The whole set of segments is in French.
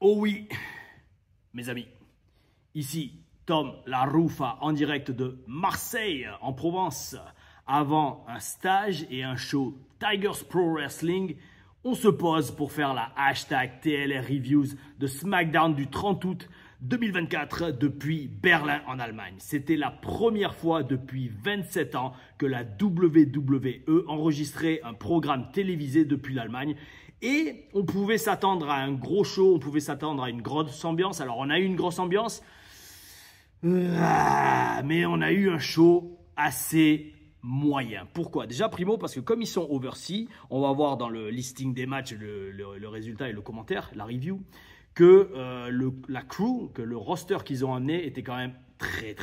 oh oui, mes amis, ici Tom La Rufa en direct de Marseille en Provence. Avant un stage et un show Tigers Pro Wrestling, on se pose pour faire la hashtag TLR Reviews de SmackDown du 30 août 2024 depuis Berlin en Allemagne. C'était la première fois depuis 27 ans que la WWE enregistrait un programme télévisé depuis l'Allemagne. Et on pouvait s'attendre à un gros show, on pouvait s'attendre à une grosse ambiance. Alors on a eu une grosse ambiance, mais on a eu un show assez moyen. Pourquoi? Déjà, primo, parce que comme ils sont overseas, on va voir dans le listing des matchs le résultat et le commentaire, la review, que la crew, que le roster qu'ils ont amené était quand même très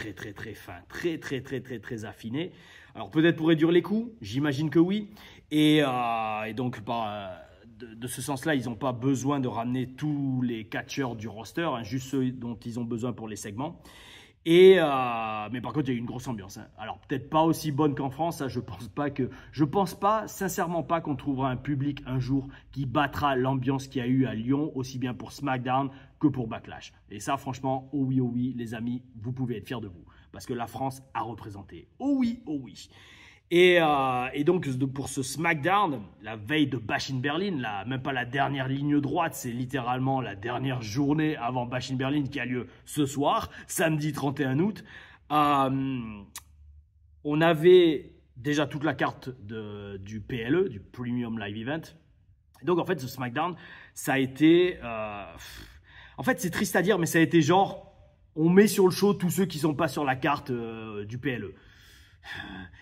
fin, très affiné. Alors peut-être pour réduire les coûts, j'imagine que oui. Et donc de ce sens-là, ils n'ont pas besoin de ramener tous les catcheurs du roster, hein, juste ceux dont ils ont besoin pour les segments. Mais par contre, il y a eu une grosse ambiance. Hein. Alors, peut-être pas aussi bonne qu'en France. Hein, je pense pas, sincèrement pas, qu'on trouvera un public un jour qui battra l'ambiance qu'il y a eu à Lyon, aussi bien pour SmackDown que pour Backlash. Et ça, franchement, oh oui, les amis, vous pouvez être fiers de vous. Parce que la France a représenté. Oh oui. Et donc, pour ce SmackDown, la veille de Bash in Berlin, même pas la dernière ligne droite, c'est littéralement la dernière journée avant Bash in Berlin qui a lieu ce soir, samedi 31 août. On avait déjà toute la carte du PLE, du Premium Live Event. Donc, en fait, ce SmackDown, ça a été... en fait, c'est triste à dire, mais ça a été genre, on met sur le show tous ceux qui ne sont pas sur la carte du PLE.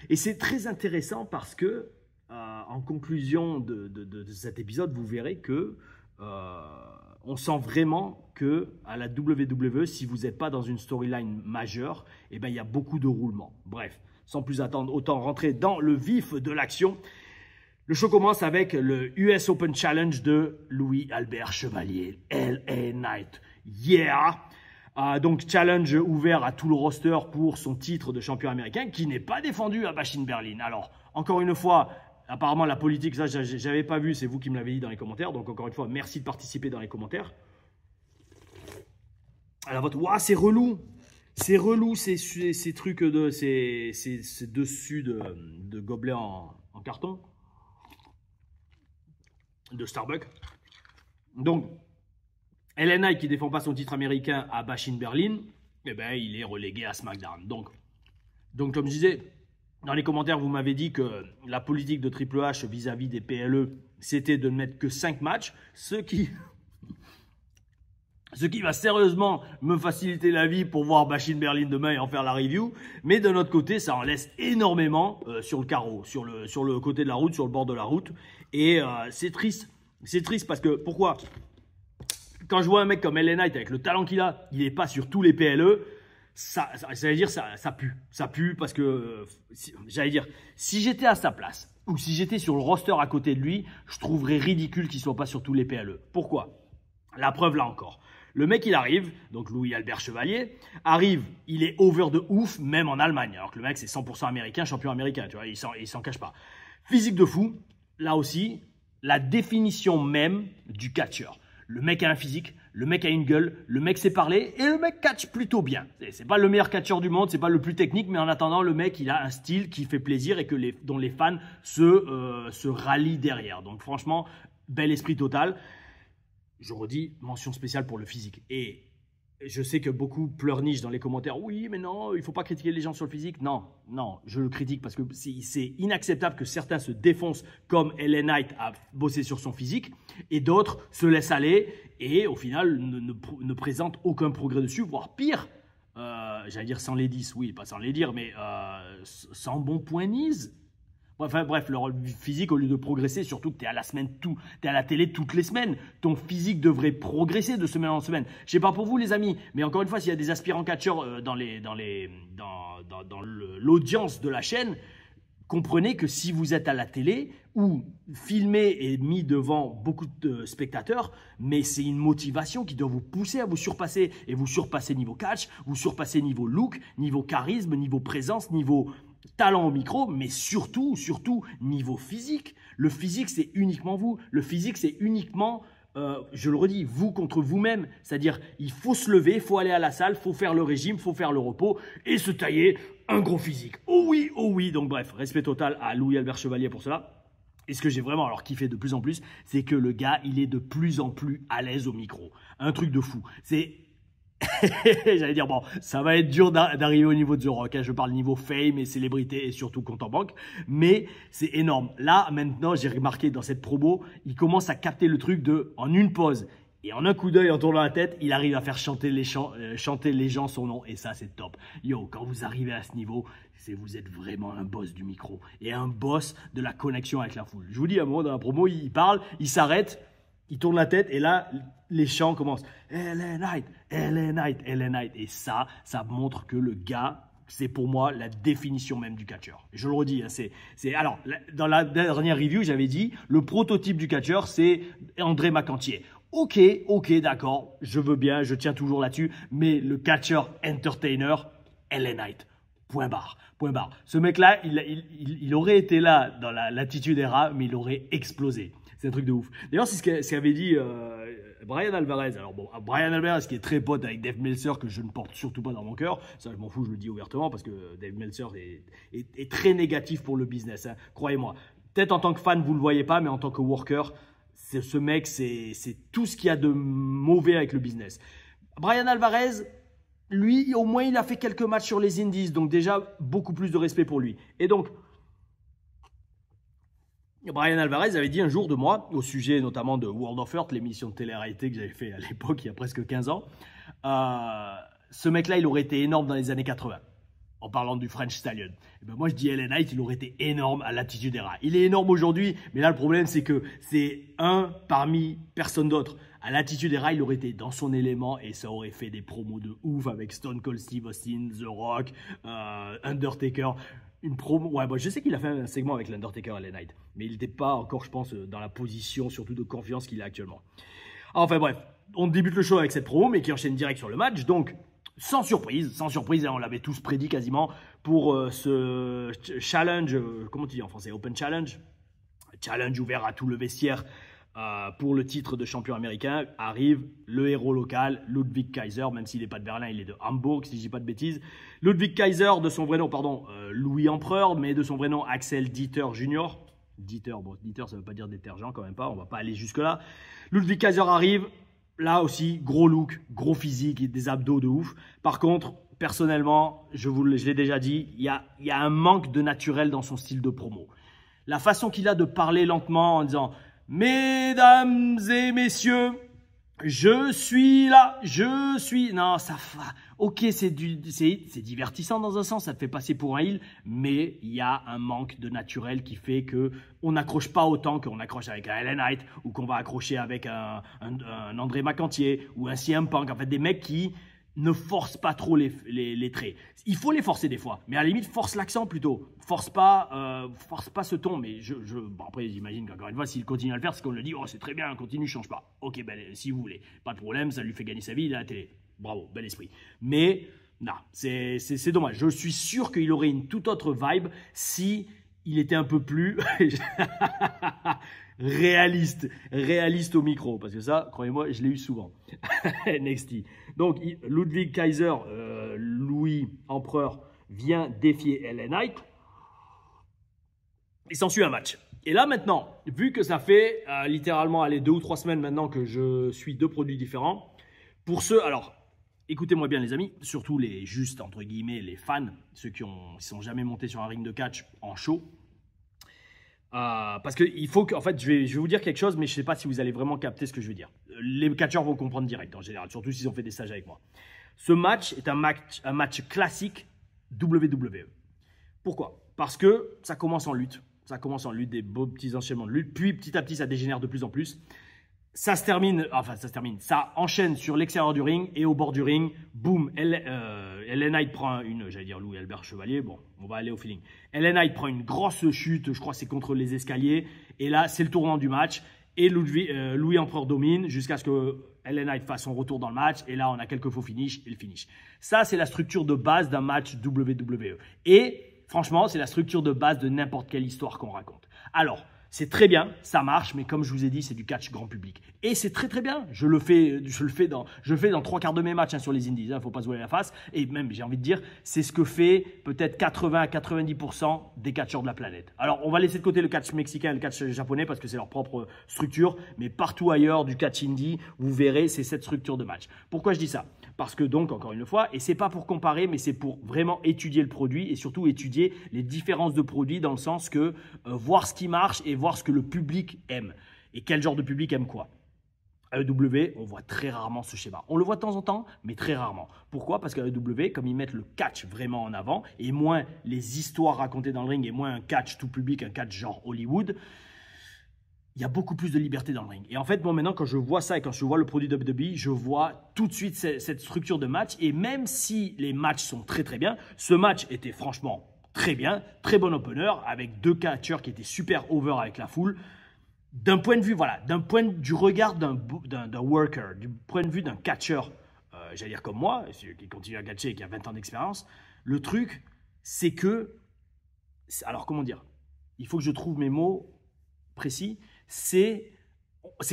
Et c'est très intéressant parce que, en conclusion de cet épisode, vous verrez que on sent vraiment que à la WWE, si vous n'êtes pas dans une storyline majeure, eh ben, il y a beaucoup de roulements. Bref, sans plus attendre, autant rentrer dans le vif de l'action. Le show commence avec le US Open Challenge de Louis-Albert Chevalier, LA Knight. Yeah! Donc challenge ouvert à tout le roster pour son titre de champion américain qui n'est pas défendu à Bash in Berlin. Alors encore une fois, apparemment la politique, ça j'avais pas vu, c'est vous qui me l'avez dit dans les commentaires. Donc encore une fois, merci de participer dans les commentaires. Alors votre, waouh, c'est relou ces trucs ces dessus de gobelets en carton de Starbucks. Donc LA Knight qui ne défend pas son titre américain à Bash in Berlin, eh ben, il est relégué à SmackDown. Donc comme je disais, dans les commentaires, vous m'avez dit que la politique de Triple H vis-à-vis des PLE, c'était de ne mettre que 5 matchs, ce qui va sérieusement me faciliter la vie pour voir Bash in Berlin demain et en faire la review. Mais de notre côté, ça en laisse énormément sur le carreau, sur le côté de la route, sur le bord de la route. Et c'est triste. C'est triste parce que, pourquoi ? Quand je vois un mec comme LA Knight avec le talent qu'il a, il n'est pas sur tous les PLE, ça veut dire ça pue. Ça pue parce que, j'allais dire, si j'étais à sa place ou si j'étais sur le roster à côté de lui, je trouverais ridicule qu'il ne soit pas sur tous les PLE. Pourquoi? La preuve là encore. Le mec, il arrive, donc Louis-Albert Chevalier, arrive, il est over de ouf, même en Allemagne. Alors que le mec, c'est 100% américain, champion américain, tu vois, il s'en cache pas. Physique de fou, là aussi, la définition même du catcheur. Le mec a un physique, le mec a une gueule, le mec sait parler et le mec catch plutôt bien. C'est pas le meilleur catcheur du monde, c'est pas le plus technique, mais en attendant, le mec, il a un style qui fait plaisir et dont les fans se rallient derrière. Donc franchement, bel esprit total. Je redis, mention spéciale pour le physique. Et je sais que beaucoup pleurnichent dans les commentaires. Oui, mais non, il ne faut pas critiquer les gens sur le physique. Non, je le critique parce que c'est inacceptable que certains se défoncent comme LA Knight a bossé sur son physique et d'autres se laissent aller et au final ne présentent aucun progrès dessus, voire pire. J'allais dire sans les 10, oui, pas sans les dire, mais sans bon point mise. Enfin bref, leur physique, au lieu de progresser, surtout que tu es à la télé toutes les semaines, ton physique devrait progresser de semaine en semaine. Je sais pas pour vous les amis, mais encore une fois, s'il y a des aspirants catcheurs dans l'audience de la chaîne, comprenez que si vous êtes à la télé ou filmé et mis devant beaucoup de spectateurs, mais c'est une motivation qui doit vous pousser à vous surpasser. Et vous surpasser niveau catch, vous surpasser niveau look, niveau charisme, niveau présence, niveau talent au micro, mais surtout niveau physique. Le physique, c'est uniquement vous. Le physique, c'est uniquement je le redis, vous contre vous-même. C'est-à-dire, il faut se lever, il faut aller à la salle, il faut faire le régime, il faut faire le repos et se tailler un gros physique. Oh oui, oh oui. Donc bref, respect total à Louis-Albert Chevalier pour cela. Et ce que j'ai vraiment alors kiffé de plus en plus, c'est que le gars, il est de plus en plus à l'aise au micro. Un truc de fou. C'est... J'allais dire, bon, ça va être dur d'arriver au niveau de The Rock. Hein. Je parle niveau fame et célébrité et surtout compte en banque. Mais c'est énorme. Là, maintenant, j'ai remarqué dans cette promo, il commence à capter le truc de, en une pause et en un coup d'œil en tournant la tête, il arrive à faire chanter les gens son nom. Et ça, c'est top. Yo, quand vous arrivez à ce niveau, vous êtes vraiment un boss du micro et un boss de la connexion avec la foule. Je vous dis, à un moment dans la promo, il parle, il s'arrête, il tourne la tête et là, les chants commencent. LA Knight, LA Knight, LA Knight. Et ça montre que le gars, c'est pour moi la définition même du catcheur. Je le redis, hein, alors, dans la dernière review, j'avais dit, le prototype du catcheur, c'est André Macantier. Ok, d'accord, je veux bien, je tiens toujours là-dessus, mais le catcheur entertainer, LA Knight. Point barre. Ce mec-là, il aurait été là dans l'attitude era, mais il aurait explosé. C'est un truc de ouf. D'ailleurs, c'est ce qu'avait dit Brian Alvarez. Alors bon, Brian Alvarez qui est très pote avec Dave Meltzer, que je ne porte surtout pas dans mon cœur. Ça, je m'en fous, je le dis ouvertement, parce que Dave Meltzer est très négatif pour le business. Hein. Croyez-moi. Peut-être en tant que fan, vous ne le voyez pas, mais en tant que worker, ce mec, c'est tout ce qu'il y a de mauvais avec le business. Brian Alvarez, lui, au moins, il a fait quelques matchs sur les Indies. Donc déjà, beaucoup plus de respect pour lui. Et donc... Brian Alvarez avait dit un jour de moi, au sujet notamment de World of Hurt, l'émission de télé-réalité que j'avais fait à l'époque, il y a presque 15 ans. Ce mec-là, il aurait été énorme dans les années 80, en parlant du French Stallion. Et ben moi, je dis LA Knight, il aurait été énorme à l'Attitude Era. Il est énorme aujourd'hui, mais là, le problème, c'est que c'est un parmi personne d'autre. À l'Attitude Era, il aurait été dans son élément et ça aurait fait des promos de ouf avec Stone Cold Steve Austin, The Rock, Undertaker. Une promo, ouais, bon, je sais qu'il a fait un segment avec l'Undertaker à LA Knight, mais il n'était pas encore, je pense, dans la position surtout de confiance qu'il a actuellement. Enfin bref, on débute le show avec cette promo, mais qui enchaîne direct sur le match, donc sans surprise, on l'avait tous prédit quasiment, pour ce challenge, comment tu dis en français, Open Challenge, challenge ouvert à tout le vestiaire. Pour le titre de champion américain, arrive le héros local, Ludwig Kaiser, même s'il n'est pas de Berlin, il est de Hambourg, si je ne dis pas de bêtises. Ludwig Kaiser, de son vrai nom, Louis Empereur, mais de son vrai nom, Axel Dieter Jr. Dieter, bon, Dieter, ça ne veut pas dire détergent, quand même pas, on ne va pas aller jusque-là. Ludwig Kaiser arrive, là aussi, gros look, gros physique, des abdos de ouf. Par contre, personnellement, je l'ai déjà dit, il y a un manque de naturel dans son style de promo. La façon qu'il a de parler lentement en disant... Mesdames et messieurs, je suis là, je suis... Non, ça va. Ok, c'est divertissant dans un sens, ça te fait passer pour un heel, mais il y a un manque de naturel qui fait qu'on n'accroche pas autant qu'on accroche avec un LA Knight ou qu'on va accrocher avec un André Macantier ou un CM Punk. En fait, des mecs qui ne force pas trop les traits. Il faut les forcer des fois, mais à la limite, force l'accent plutôt. Force pas ce ton, mais bon, après, j'imagine qu'encore une fois, s'il continue à le faire, c'est qu'on le dit, oh, c'est très bien, continue, change pas. Ok, ben, si vous voulez, pas de problème, ça lui fait gagner sa vie, il est à la télé. Bravo, bel esprit. Mais, non, c'est dommage. Je suis sûr qu'il aurait une toute autre vibe si il était un peu plus réaliste au micro, parce que ça, croyez-moi, je l'ai eu souvent. NXT. Donc, Ludwig Kaiser, Louis Empereur, vient défier LA Knight. Il s'ensuit un match. Et là, maintenant, vu que ça fait littéralement 2 ou 3 semaines maintenant que je suis 2 produits différents, pour ceux, alors, écoutez-moi bien les amis, surtout les justes, entre guillemets, les fans, ceux qui ne sont jamais montés sur un ring de catch en show, parce qu'il faut que, en fait, je vais vous dire quelque chose, mais je ne sais pas si vous allez vraiment capter ce que je veux dire. Les catcheurs vont comprendre direct en général, surtout s'ils ont fait des stages avec moi. Ce match est un match classique WWE. Pourquoi? Parce que ça commence en lutte. Ça commence en lutte, des beaux petits enchaînements de lutte, puis petit à petit ça dégénère de plus en plus. Ça ça enchaîne sur l'extérieur du ring et au bord du ring, boum, LA Knight prend j'allais dire Louis-Albert Chevalier, bon, on va aller au feeling. LA Knight prend une grosse chute, je crois que c'est contre les escaliers, et là c'est le tournant du match, et Louis Empereur domine jusqu'à ce que LA Knight fasse son retour dans le match, et là on a quelques faux finishes et le finish. Ça c'est la structure de base d'un match WWE. Et franchement, c'est la structure de base de n'importe quelle histoire qu'on raconte. Alors, c'est très bien, ça marche, mais comme je vous ai dit, c'est du catch grand public. Et c'est très très bien. Je le fais dans 3/4 de mes matchs sur les indies. Il ne faut pas se voiler la face. Et même, j'ai envie de dire, c'est ce que fait peut-être 80 à 90% des catcheurs de la planète. Alors, on va laisser de côté le catch mexicain et le catch japonais parce que c'est leur propre structure. Mais partout ailleurs, du catch indie, vous verrez, c'est cette structure de match. Pourquoi je dis ça? Parce que donc, encore une fois, et c'est pas pour comparer, mais c'est pour vraiment étudier le produit et surtout étudier les différences de produits dans le sens que voir ce qui marche et voir ce que le public aime. Et quel genre de public aime quoi? À l'EW, on voit très rarement ce schéma. On le voit de temps en temps, mais très rarement. Pourquoi? Parce qu'à l'EW, comme ils mettent le catch vraiment en avant, et moins les histoires racontées dans le ring, et moins un catch tout public, un catch genre Hollywood, il y a beaucoup plus de liberté dans le ring. Et en fait, moi maintenant, quand je vois ça et quand je vois le produit WWE, je vois tout de suite cette structure de match. Et même si les matchs sont très très bien, ce match était franchement très bien, très bon opener, avec deux catcheurs qui étaient super over avec la foule. D'un point de vue, voilà, du regard d'un worker, du point de vue d'un catcheur, j'allais dire comme moi, qui continue à catcher et qui a 20 ans d'expérience, le truc, c'est que, alors comment dire, il faut que je trouve mes mots précis, c'est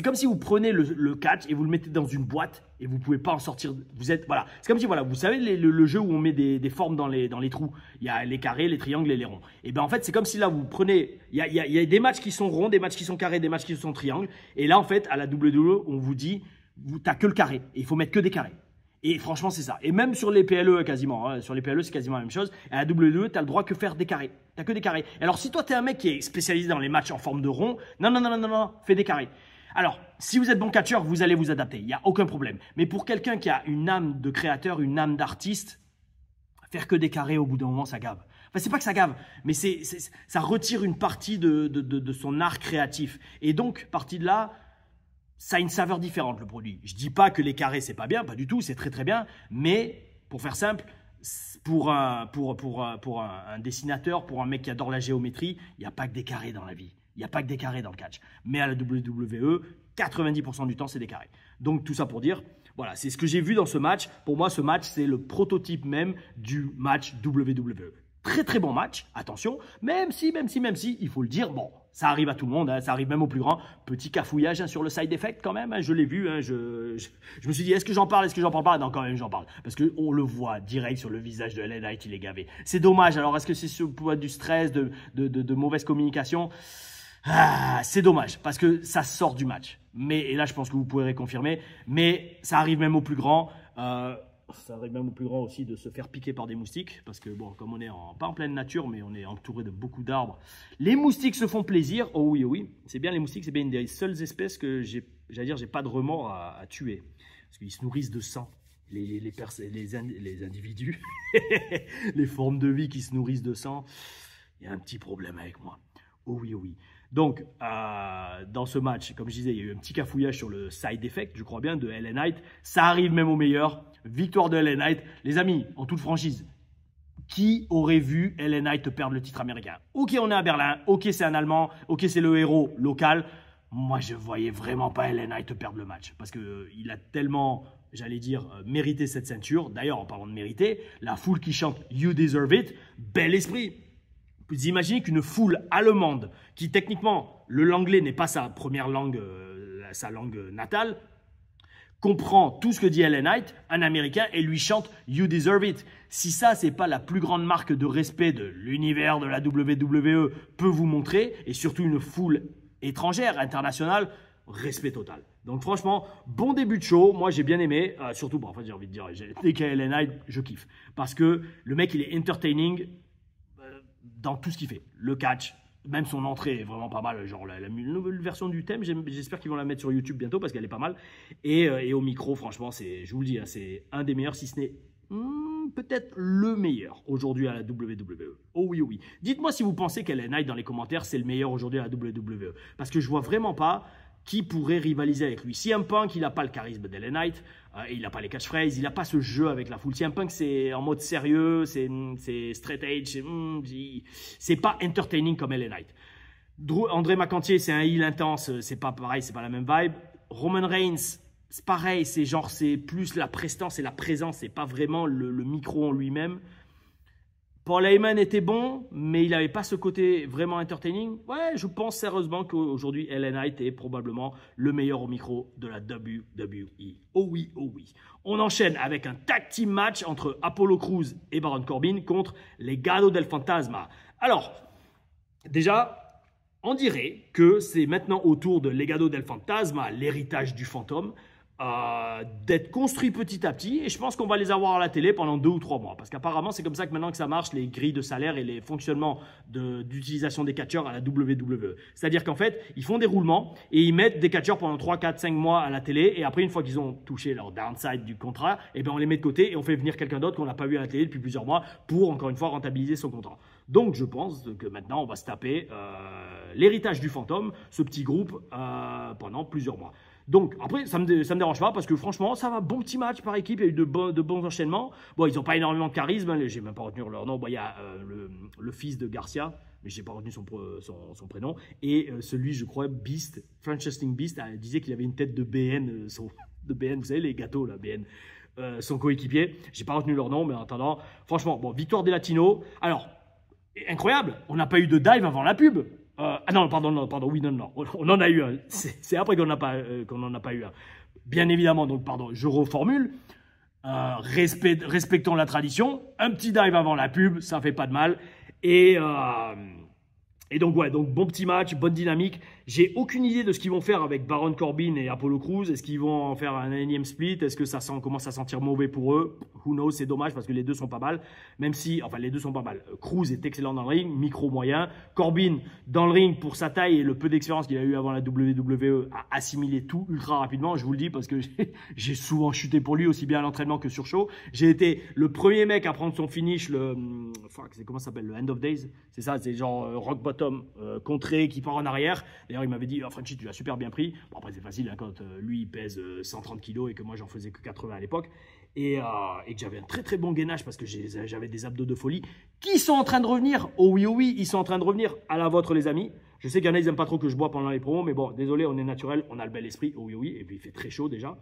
comme si vous prenez le catch et vous le mettez dans une boîte et vous ne pouvez pas en sortir. Voilà. C'est comme si, voilà, vous savez le jeu où on met des formes dans les trous. Il y a les carrés, les triangles et les ronds. Et bien en fait, c'est comme si là, vous prenez, il y a des matchs qui sont ronds, des matchs qui sont carrés, des matchs qui sont triangles. Et là, en fait, à la WWE, on vous dit, tu n'as que le carré. Et il faut mettre que des carrés. Et franchement, c'est ça. Et même sur les PLE, quasiment. Hein, sur les PLE, c'est quasiment la même chose. Et à la WWE, tu n'as le droit que faire des carrés. Tu n'as que des carrés. Alors, si toi, tu es un mec qui est spécialisé dans les matchs en forme de rond, non, fais des carrés. Alors, si vous êtes bon catcheur, vous allez vous adapter. Il n'y a aucun problème. Mais pour quelqu'un qui a une âme de créateur, une âme d'artiste, faire que des carrés, au bout d'un moment, ça gave. Enfin, c'est pas que ça gave, mais ça retire une partie de son art créatif. Et donc, partie de là, ça a une saveur différente, le produit. Je dis pas que les carrés, c'est pas bien, pas du tout, c'est très très bien. Mais, pour faire simple, pour un dessinateur, pour un mec qui adore la géométrie, il n'y a pas que des carrés dans la vie. Il n'y a pas que des carrés dans le catch. Mais à la WWE, 90% du temps, c'est des carrés. Donc, tout ça pour dire, voilà, c'est ce que j'ai vu dans ce match. Pour moi, ce match, c'est le prototype même du match WWE. Très, très bon match, attention. Même si, il faut le dire, bon, ça arrive à tout le monde, hein, ça arrive même aux plus grands. Petit cafouillage hein, sur le side effect quand même, hein, je l'ai vu. Hein, je me suis dit, est-ce que j'en parle, est-ce que j'en parle pas? Non, quand même, j'en parle. Parce qu'on le voit direct sur le visage de LA Knight, il est gavé. C'est dommage. Alors, est-ce que c'est pour du stress, de mauvaise communication? C'est dommage parce que ça sort du match. Et là, je pense que vous pourrez confirmer. Mais ça arrive même aux plus grands. Ça arrive même aux plus grands aussi de se faire piquer par des moustiques. Parce que, bon, comme on est pas en pleine nature, mais on est entouré de beaucoup d'arbres. Les moustiques se font plaisir. Oh oui, oh oui. C'est bien les moustiques. C'est bien une des seules espèces que j'ai pas de remords à tuer. Parce qu'ils se nourrissent de sang. Les individus, les formes de vie qui se nourrissent de sang. Il y a un petit problème avec moi. Oh oui, oh oui. Donc, dans ce match, comme je disais, il y a eu un petit cafouillage sur le side effect, je crois bien, de LA Knight. Ça arrive même au meilleur. Victoire de LA Knight. Les amis, en toute franchise, qui aurait vu LA Knight perdre le titre américain? Ok, on est à Berlin. Ok, c'est un Allemand. Ok, c'est le héros local. Moi, je ne voyais vraiment pas LA Knight perdre le match. Parce qu'il a tellement, j'allais dire, mérité cette ceinture. D'ailleurs, en parlant de mériter, la foule qui chante « You deserve it », bel esprit. Vous imaginez qu'une foule allemande, qui techniquement, l'anglais n'est pas sa première langue, sa langue natale, comprend tout ce que dit LA Knight, un Américain, et lui chante « You deserve it ». Si ça, c'est pas la plus grande marque de respect de l'univers de la WWE peut vous montrer, et surtout une foule étrangère, internationale, respect total. Donc franchement, bon début de show, moi j'ai bien aimé, surtout, bon, en fait j'ai envie de dire, dès qu'il y a LA Knight, je kiffe. Parce que le mec, il est entertaining, dans tout ce qu'il fait, le catch, même son entrée est vraiment pas mal, genre la nouvelle version du thème, j'espère qu'ils vont la mettre sur YouTube bientôt parce qu'elle est pas mal, et au micro, franchement, je vous le dis, hein, c'est un des meilleurs, si ce n'est peut-être le meilleur aujourd'hui à la WWE. Oh oui, oh oui. Dites-moi si vous pensez qu'LA Knight dans les commentaires, c'est le meilleur aujourd'hui à la WWE, parce que je vois vraiment pas qui pourrait rivaliser avec lui. CM Punk, il n'a pas le charisme d'LA Knight, il n'a pas les catchphrases, il n'a pas ce jeu avec la foule. CM Punk, c'est en mode sérieux, c'est straight edge, c'est pas entertaining comme LA Knight. André McEntire, c'est un heel intense, c'est pas pareil, c'est pas la même vibe. Roman Reigns, c'est pareil, c'est plus la prestance et la présence, c'est pas vraiment le micro en lui-même. Paul Heyman était bon, mais il n'avait pas ce côté vraiment entertaining. Ouais, je pense sérieusement qu'aujourd'hui, LA Knight est probablement le meilleur au micro de la WWE. Oh oui, oh oui. On enchaîne avec un tag team match entre Apollo Crews et Baron Corbin contre Legado del Fantasma. Alors, déjà, on dirait que c'est maintenant au tour de Legado del Fantasma, l'héritage du fantôme, d'être construit petit à petit, et je pense qu'on va les avoir à la télé pendant 2 ou 3 mois, parce qu'apparemment c'est comme ça que maintenant que ça marche, les grilles de salaire et les fonctionnements d'utilisation des catcheurs à la WWE. C'est-à-dire qu'en fait, ils font des roulements et ils mettent des catcheurs pendant 3, 4, 5 mois à la télé, et après une fois qu'ils ont touché leur downside du contrat, et ben on les met de côté et on fait venir quelqu'un d'autre qu'on n'a pas vu à la télé depuis plusieurs mois pour encore une fois rentabiliser son contrat. Donc je pense que maintenant on va se taper l'héritage du fantôme, ce petit groupe, pendant plusieurs mois. Donc, après, ça me dérange pas parce que franchement, ça va, bon petit match par équipe, il y a eu de bons enchaînements. Bon, ils n'ont pas énormément de charisme, hein, j'ai même pas retenu leur nom. Bon, il y a le fils de Garcia, mais j'ai pas retenu son prénom. Et celui, je crois, Beast, Franchesting Beast, disait qu'il avait une tête de BN, de BN, vous savez, les gâteaux, là, BN. Son coéquipier, j'ai pas retenu leur nom, mais en attendant, franchement, bon, victoire des Latinos. Alors, incroyable, on n'a pas eu de dive avant la pub. Non, pardon, oui, non, on en a eu un. C'est après qu'on n'en a pas eu un. Bien évidemment, donc, pardon, je reformule. Respectons la tradition. Un petit dive avant la pub, ça fait pas de mal. Et donc, ouais, donc bon petit match, bonne dynamique. J'ai aucune idée de ce qu'ils vont faire avec Baron Corbin et Apollo Crews. Est-ce qu'ils vont en faire un énième split? Est-ce que ça commence à sentir mauvais pour eux? Who knows, c'est dommage parce que les deux sont pas mal. Même si, enfin, les deux sont pas mal. Crews est excellent dans le ring, micro moyen. Corbin, dans le ring, pour sa taille et le peu d'expérience qu'il a eu avant la WWE, a assimilé tout ultra rapidement. Je vous le dis parce que j'ai souvent chuté pour lui, aussi bien à l'entraînement que sur show. J'ai été le premier mec à prendre son finish, comment ça s'appelle, le End of Days. C'est ça, c'est genre rock bottom, contré, qui part en arrière. D'ailleurs, il m'avait dit, oh, Frenchy, tu l'as super bien pris. Bon, après, c'est facile hein, quand lui, il pèse 130 kilos et que moi, j'en faisais que 80 à l'époque. Et que j'avais un très très bon gainage parce que j'avais des abdos de folie qui sont en train de revenir. Oh oui, ils sont en train de revenir. À la vôtre, les amis. Je sais qu'il y en a, ils n'aiment pas trop que je bois pendant les promos, mais bon, désolé, on est naturel, on a le bel esprit. Oh oui, et puis il fait très chaud déjà.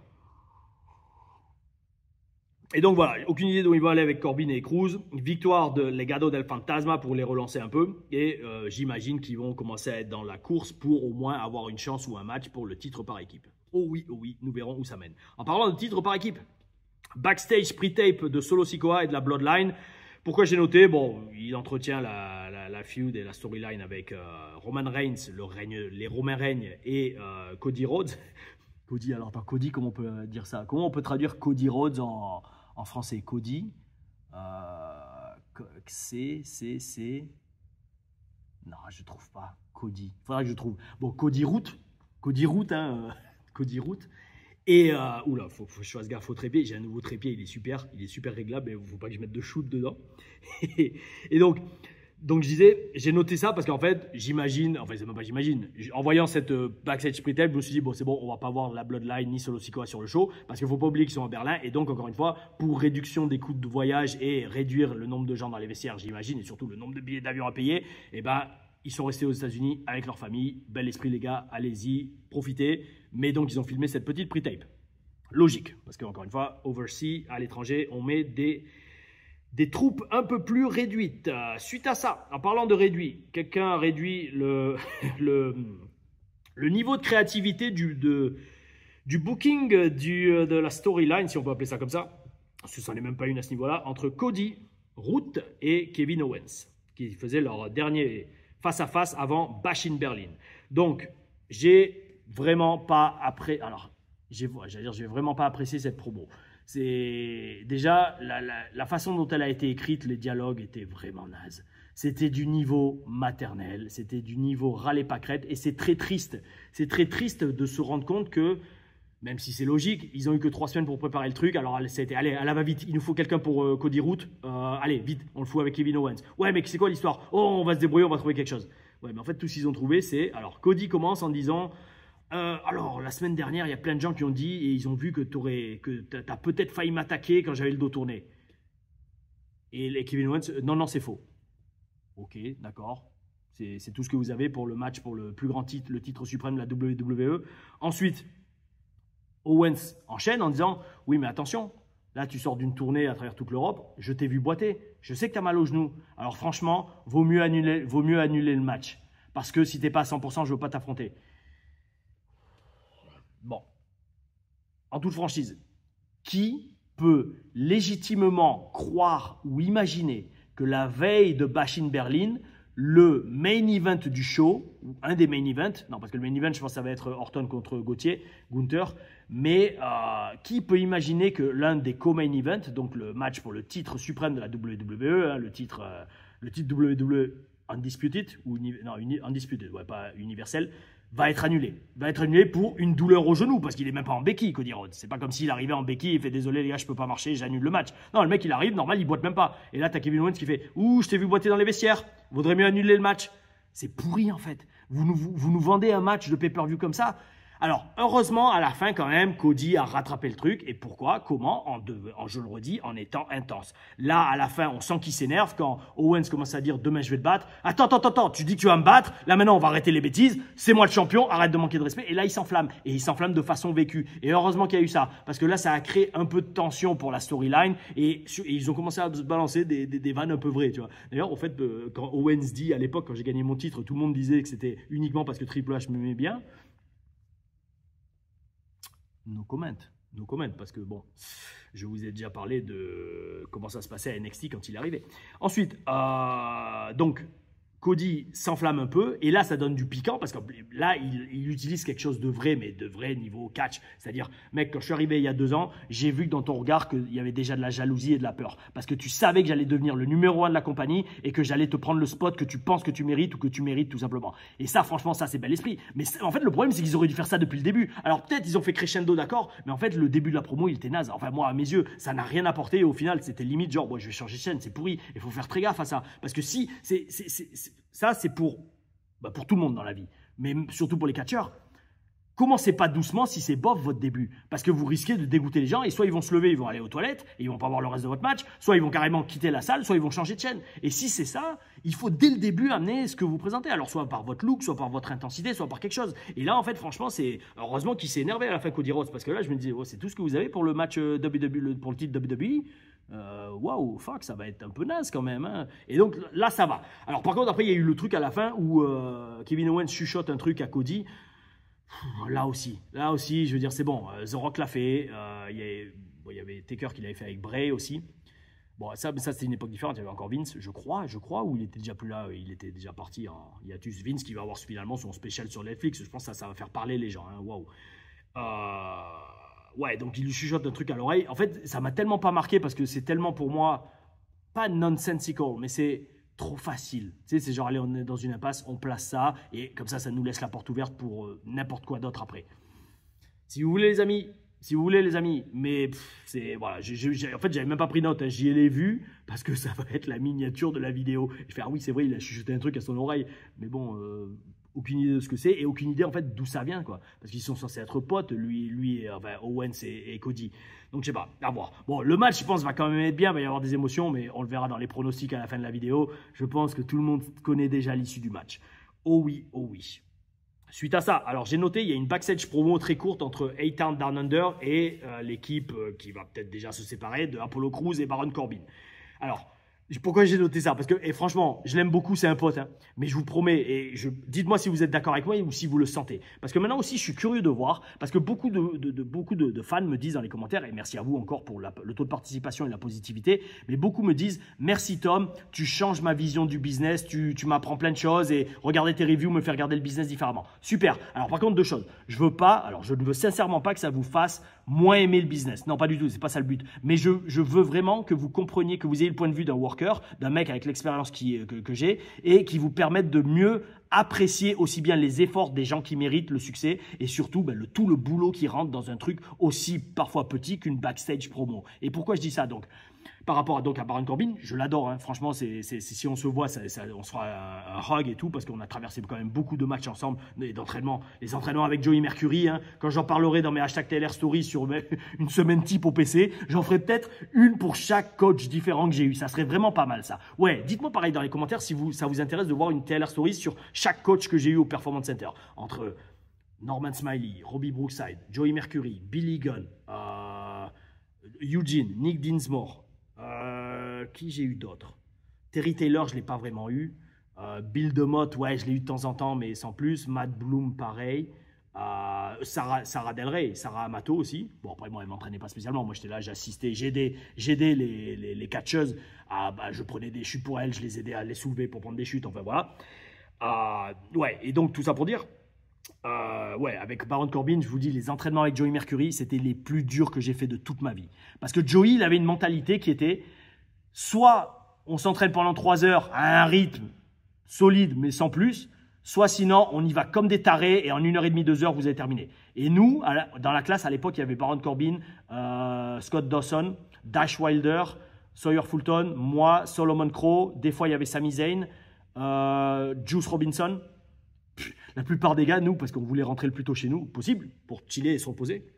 Et donc voilà, aucune idée d'où ils vont aller avec Corbin et Crews. Victoire de Legado del Fantasma pour les relancer un peu. Et j'imagine qu'ils vont commencer à être dans la course pour au moins avoir une chance ou un match pour le titre par équipe. Oh oui, nous verrons où ça mène. En parlant de titre par équipe, backstage pre-tape de Solo Sikoa et de la Bloodline. Pourquoi j'ai noté? Bon, il entretient la feud et la storyline avec Roman Reigns, les Romains règnent et Cody Rhodes. Cody, alors attends, Cody, comment on peut dire ça? Comment on peut traduire Cody Rhodes en français? Cody, c'est... Non, je trouve pas. Cody, faudra que je trouve. Bon, Cody Root, hein, Cody Root. Et, oula, faut que je fasse gaffe au trépied. J'ai un nouveau trépied, il est super réglable, mais il ne faut pas que je mette de shoot dedans. Et donc je disais, j'ai noté ça parce qu'en fait, j'imagine, enfin, c'est même pas j'imagine, en voyant cette backstage pre-tape, je me suis dit, bon, c'est bon, on va pas voir la Bloodline ni Solo Sikoa sur le show parce qu'il faut pas oublier qu'ils sont à Berlin. Et donc, encore une fois, pour réduction des coûts de voyage et réduire le nombre de gens dans les vestiaires, j'imagine, et surtout le nombre de billets d'avion à payer, et ben, ils sont restés aux États-Unis avec leur famille. Bel esprit, les gars, allez-y, profitez. Mais donc, ils ont filmé cette petite pre-tape. Logique, parce qu'encore une fois, overseas, à l'étranger, on met des troupes un peu plus réduites. Suite à ça, en parlant de réduit, quelqu'un a réduit le niveau de créativité du booking de la storyline, si on peut appeler ça comme ça. Ce n'en est même pas une à ce niveau-là, entre Cody, Root et Kevin Owens, qui faisaient leur dernier face-à-face avant Bash in Berlin. Donc, j'ai vraiment pas j'ai vraiment pas apprécié cette promo. C'est déjà la façon dont elle a été écrite, les dialogues étaient vraiment nazes. C'était du niveau maternel, c'était du niveau râler pas crête, et c'est très triste. C'est très triste de se rendre compte que, même si c'est logique, ils ont eu que 3 semaines pour préparer le truc. Alors ça a été, allez, elle va vite, il nous faut quelqu'un pour Cody Root. Allez, vite, on le fout avec Kevin Owens. Ouais, mais c'est quoi l'histoire? Oh, on va se débrouiller, on va trouver quelque chose. Ouais, mais en fait, tout ce qu'ils ont trouvé, c'est... Alors, Cody commence en disant... alors, la semaine dernière, il y a plein de gens qui ont dit et ils ont vu que tu as peut-être failli m'attaquer quand j'avais le dos tourné. Et Kevin Owens, non, c'est faux. Ok, d'accord. C'est tout ce que vous avez pour le match, pour le plus grand titre, le titre suprême de la WWE. Ensuite, Owens enchaîne en disant, oui, mais attention, Là, tu sors d'une tournée à travers toute l'Europe. Je t'ai vu boiter. Je sais que tu as mal au genou. Alors franchement, vaut mieux annuler le match. Parce que si tu n'es pas à 100%, je ne veux pas t'affronter. Bon. En toute franchise, qui peut légitimement croire ou imaginer que la veille de Bash in Berlin, le main event du show, ou un des main events, non parce que le main event je pense que ça va être Orton contre Gunther, mais qui peut imaginer que l'un des co-main events, donc le match pour le titre suprême de la WWE, hein, le titre WWE Undisputed, ou Undisputed, ouais, pas universel, va être annulé pour une douleur au genou, parce qu'il est même pas en béquille, Cody Rhodes. C'est pas comme s'il arrivait en béquille, il fait désolé les gars, je peux pas marcher, j'annule le match. Non, le mec il arrive, normal, il boite même pas. Et là, t'as Kevin Owens qui fait ouh, je t'ai vu boiter dans les vestiaires, vaudrait mieux annuler le match. C'est pourri en fait. Vous nous vendez un match de pay-per-view comme ça. Alors, heureusement, à la fin, quand même, Cody a rattrapé le truc. Et pourquoi? Comment? Je le redis, en étant intense. Là, à la fin, on sent qu'il s'énerve quand Owens commence à dire « Demain, je vais te battre. » Attends, tu dis que tu vas me battre. Là, maintenant, on va arrêter les bêtises. C'est moi le champion. Arrête de manquer de respect. Et là, il s'enflamme. Et il s'enflamme de façon vécue. Et heureusement qu'il y a eu ça. Parce que là, ça a créé un peu de tension pour la storyline. Et ils ont commencé à se balancer des vannes un peu vraies, tu vois. D'ailleurs, au fait, quand Owens dit, à l'époque, quand j'ai gagné mon titre, tout le monde disait que c'était uniquement parce que Triple H m'aimait bien. No comment, parce que bon, je vous ai déjà parlé de comment ça se passait à NXT quand il est arrivé. Ensuite, donc, Cody s'enflamme un peu, et là, ça donne du piquant, parce que là, il utilise quelque chose de vrai, mais de vrai niveau catch. C'est-à-dire, mec, quand je suis arrivé il y a 2 ans, j'ai vu que dans ton regard qu'il y avait déjà de la jalousie et de la peur. Parce que tu savais que j'allais devenir le numéro 1 de la compagnie, et que j'allais te prendre le spot que tu penses que tu mérites, ou que tu mérites tout simplement. Et ça, franchement, ça, c'est bel esprit. Mais en fait, le problème, c'est qu'ils auraient dû faire ça depuis le début. Alors, peut-être, ils ont fait crescendo, d'accord, mais en fait, le début de la promo, il était naze. Enfin, moi, à mes yeux, ça n'a rien apporté, et au final, c'était limite genre, bon, je vais changer de chaîne, c'est pourri. Il faut faire très gaffe à ça. Parce que si, ça, c'est pour tout le monde dans la vie, mais surtout pour les catcheurs. Commencez pas doucement si c'est bof votre début, parce que vous risquez de dégoûter les gens, et soit ils vont se lever, ils vont aller aux toilettes, et ils vont pas voir le reste de votre match, soit ils vont carrément quitter la salle, soit ils vont changer de chaîne. Et si c'est ça, il faut dès le début amener ce que vous présentez, alors soit par votre look, soit par votre intensité, soit par quelque chose. Et là, en fait, franchement, c'est heureusement qu'il s'est énervé à la fin Cody Rhodes, parce que là, je me disais, oh, c'est tout ce que vous avez pour le match WWE, pour le titre WWE. Waouh, fuck, ça va être un peu naze quand même, hein. Et donc là, ça va. Alors par contre, après, il y a eu le truc à la fin où Kevin Owens chuchote un truc à Cody. Là aussi, je veux dire, c'est bon. The Rock l'a fait. Il y avait Taker qui l'avait fait avec Bray aussi. Bon, ça c'était une époque différente. Il y avait encore Vince, je crois, ou il était déjà plus là. Il était déjà parti en hiatus. Vince qui va avoir finalement son spécial sur Netflix. Je pense que ça va faire parler les gens. Hein. Waouh. Ouais, donc il lui chuchote un truc à l'oreille. En fait, ça m'a tellement pas marqué parce que c'est tellement pour moi, pas nonsensical, mais c'est trop facile. Tu sais, c'est genre, allez, on est dans une impasse, on place ça, et comme ça nous laisse la porte ouverte pour n'importe quoi d'autre après. Si vous voulez, les amis, mais c'est, voilà, en fait, j'avais même pas pris note, hein, j'y ai vu, parce que ça va être la miniature de la vidéo. Je fais, ah oui, c'est vrai, il a chuchoté un truc à son oreille, mais bon... aucune idée de ce que c'est et aucune idée en fait d'où ça vient quoi, parce qu'ils sont censés être potes, lui enfin, Owens et Cody, donc je sais pas, à voir. Bon, le match je pense va quand même être bien, il va y avoir des émotions, mais on le verra dans les pronostics à la fin de la vidéo. Je pense que tout le monde connaît déjà l'issue du match. Oh oui. Suite à ça, alors j'ai noté, il y a une backstage promo très courte entre A-Town Down Under et l'équipe qui va peut-être déjà se séparer de Apollo Crews et Baron Corbin. Alors, pourquoi j'ai noté ça? Parce que, et franchement, je l'aime beaucoup, c'est un pote, hein, mais je vous promets, dites-moi si vous êtes d'accord avec moi ou si vous le sentez. Parce que maintenant aussi, je suis curieux de voir, parce que beaucoup de fans me disent dans les commentaires, et merci à vous encore pour le taux de participation et la positivité, mais beaucoup me disent, merci Tom, tu changes ma vision du business, tu m'apprends plein de choses, et regarder tes reviews me fait regarder le business différemment. Super. Alors par contre, 2 choses. Je ne veux sincèrement pas que ça vous fasse moins aimer le business. Non, pas du tout, c'est pas ça le but. Mais je veux vraiment que vous compreniez, que vous ayez le point de vue d'un worker, d'un mec avec l'expérience que j'ai, et qui vous permette de mieux apprécier aussi bien les efforts des gens qui méritent le succès, et surtout tout le boulot qui rentre dans un truc aussi parfois petit qu'une backstage promo. Et pourquoi je dis ça donc? Par rapport à Baron Corbin, je l'adore, hein. Franchement, si on se voit, on se fera un hug et tout, parce qu'on a traversé quand même beaucoup de matchs ensemble, les entraînements avec Joey Mercury, hein. Quand j'en parlerai dans mes hashtag TLR Stories sur une semaine type au PC, j'en ferai peut-être une pour chaque coach différent que j'ai eu. Ça serait vraiment pas mal ça. Ouais, dites-moi pareil dans les commentaires si ça vous intéresse de voir une TLR Stories sur chaque coach que j'ai eu au Performance Center. Entre Norman Smiley, Robbie Brookside, Joey Mercury, Billy Gunn, Eugene, Nick Dinsmore. Qui j'ai eu d'autres? Terry Taylor, je ne l'ai pas vraiment eu. Bill DeMott, ouais, je l'ai eu de temps en temps, mais sans plus. Matt Bloom, pareil. Sarah Del Rey, Sarah Amato aussi. Bon, après, moi, elle ne m'entraînait pas spécialement. Moi, j'étais là, j'assistais, j'aidais les catcheuses. Je prenais des chutes pour elles, je les aidais à les soulever pour prendre des chutes. Enfin, voilà. Ouais, et donc, tout ça pour dire, ouais, avec Baron Corbin, je vous dis, les entraînements avec Joey Mercury, c'était les plus durs que j'ai fait de toute ma vie. Parce que Joey, il avait une mentalité qui était, soit on s'entraîne pendant 3 heures à un rythme solide, mais sans plus, soit sinon, on y va comme des tarés et en 1h30, 2 heures, vous avez terminé. Et nous, dans la classe, à l'époque, il y avait Baron Corbin, Scott Dawson, Dash Wilder, Sawyer Fulton, moi, Solomon Crowe, des fois, il y avait Sami Zayn, Juice Robinson. La plupart des gars, nous, parce qu'on voulait rentrer le plus tôt chez nous possible, pour chiller et se reposer,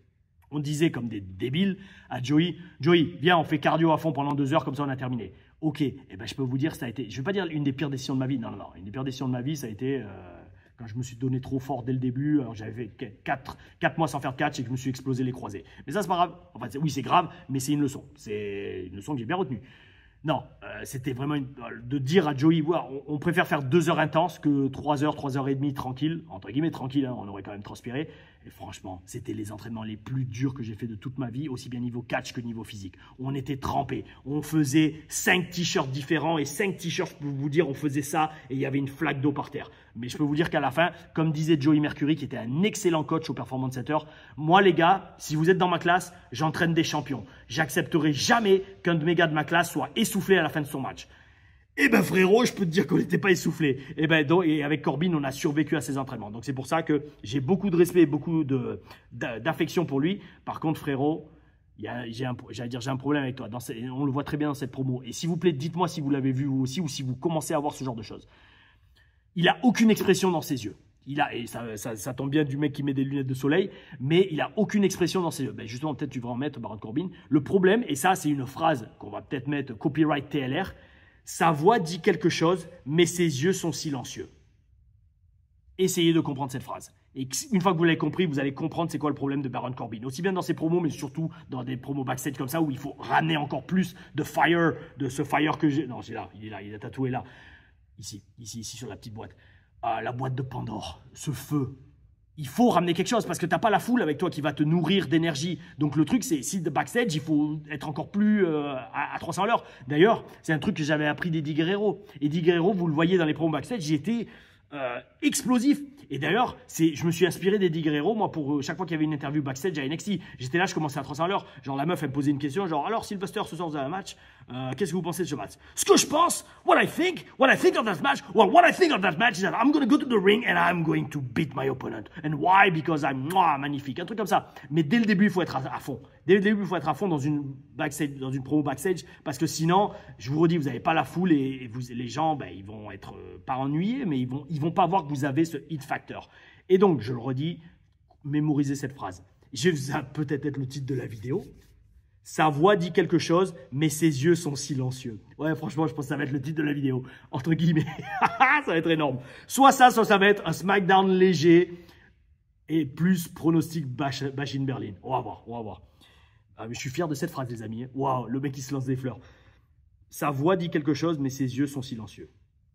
on disait comme des débiles à Joey, viens, on fait cardio à fond pendant 2 heures, comme ça on a terminé. Ok, eh ben, je peux vous dire, ça a été, je ne vais pas dire une des pires décisions de ma vie, non, une des pires décisions de ma vie, ça a été quand je me suis donné trop fort dès le début, j'avais fait 4 mois sans faire de catch et que je me suis explosé les croisés. Mais ça, c'est pas grave, enfin, oui, c'est grave, mais c'est une leçon que j'ai bien retenue. Non, c'était vraiment de dire à Joey, ouais, on préfère faire 2 heures intenses que 3 heures, 3 heures et demie tranquille, entre guillemets tranquille, hein, on aurait quand même transpiré. Et franchement, c'était les entraînements les plus durs que j'ai fait de toute ma vie, aussi bien niveau catch que niveau physique. On était trempés, on faisait 5 t-shirts différents et 5 t-shirts, pour vous dire, on faisait ça et il y avait une flaque d'eau par terre. Mais je peux vous dire qu'à la fin, comme disait Joey Mercury, qui était un excellent coach au Performance Center, moi les gars, si vous êtes dans ma classe, j'entraîne des champions. J'accepterai jamais qu'un de mes gars de ma classe soit essoufflé à la fin de son match. Eh ben frérot, je peux te dire qu'on n'était pas essoufflé. Et avec Corbin, on a survécu à ses entraînements. Donc c'est pour ça que j'ai beaucoup de respect, beaucoup d'affection pour lui. Par contre, frérot, j'ai un problème avec toi. On le voit très bien dans cette promo. Et s'il vous plaît, dites-moi si vous l'avez vu vous aussi ou si vous commencez à voir ce genre de choses. Il n'a aucune expression dans ses yeux. Et ça tombe bien du mec qui met des lunettes de soleil, mais il n'a aucune expression dans ses yeux. Ben justement, peut-être tu vas en mettre, Baron Corbin. Le problème, et ça c'est une phrase qu'on va peut-être mettre copyright TLR, sa voix dit quelque chose, mais ses yeux sont silencieux. Essayez de comprendre cette phrase. Et une fois que vous l'avez compris, vous allez comprendre c'est quoi le problème de Baron Corbin. Aussi bien dans ses promos, mais surtout dans des promos backstage comme ça, où il faut ramener encore plus de fire, de ce fire que j'ai. Non, c'est là, il est tatoué là. Ici, sur la petite boîte. La boîte de Pandore, ce feu. Il faut ramener quelque chose parce que tu n'as pas la foule avec toi qui va te nourrir d'énergie. Donc le truc, c'est si de backstage, il faut être encore plus à 300 à l'heure. D'ailleurs, c'est un truc que j'avais appris d'Eddie Guerrero. Eddie Guerrero, vous le voyez dans les promos backstage, il était explosif. Et d'ailleurs, je me suis inspiré d'Eddie Guerrero, moi, pour chaque fois qu'il y avait une interview backstage à NXT. J'étais là, je commençais à 300 à l'heure. Genre, la meuf, elle me posait une question, genre, alors, Sylvester, ce soir, vous avez un match, qu'est-ce que vous pensez de ce match? Ce que je pense, what I think of that match, well, what I think of that match is that I'm going to go to the ring and I'm going to beat my opponent. And why? Because I'm magnifique. Un truc comme ça. Mais dès le début, il faut être à fond. Dès le début, il faut être à fond dans une promo backstage, parce que sinon, je vous redis, vous n'avez pas la foule et les gens, ben, ils vont être pas ennuyés, mais ils vont pas voir que vous avez ce hit factor. Et donc, je le redis, mémorisez cette phrase. Je vais peut-être être le titre de la vidéo. Sa voix dit quelque chose, mais ses yeux sont silencieux. Ouais, franchement, je pense que ça va être le titre de la vidéo. Entre guillemets. Ça va être énorme. Soit ça va être un SmackDown léger et plus pronostic Bash in Berlin. On va voir. Mais je suis fier de cette phrase, les amis. Waouh, le mec qui se lance des fleurs. Sa voix dit quelque chose, mais ses yeux sont silencieux.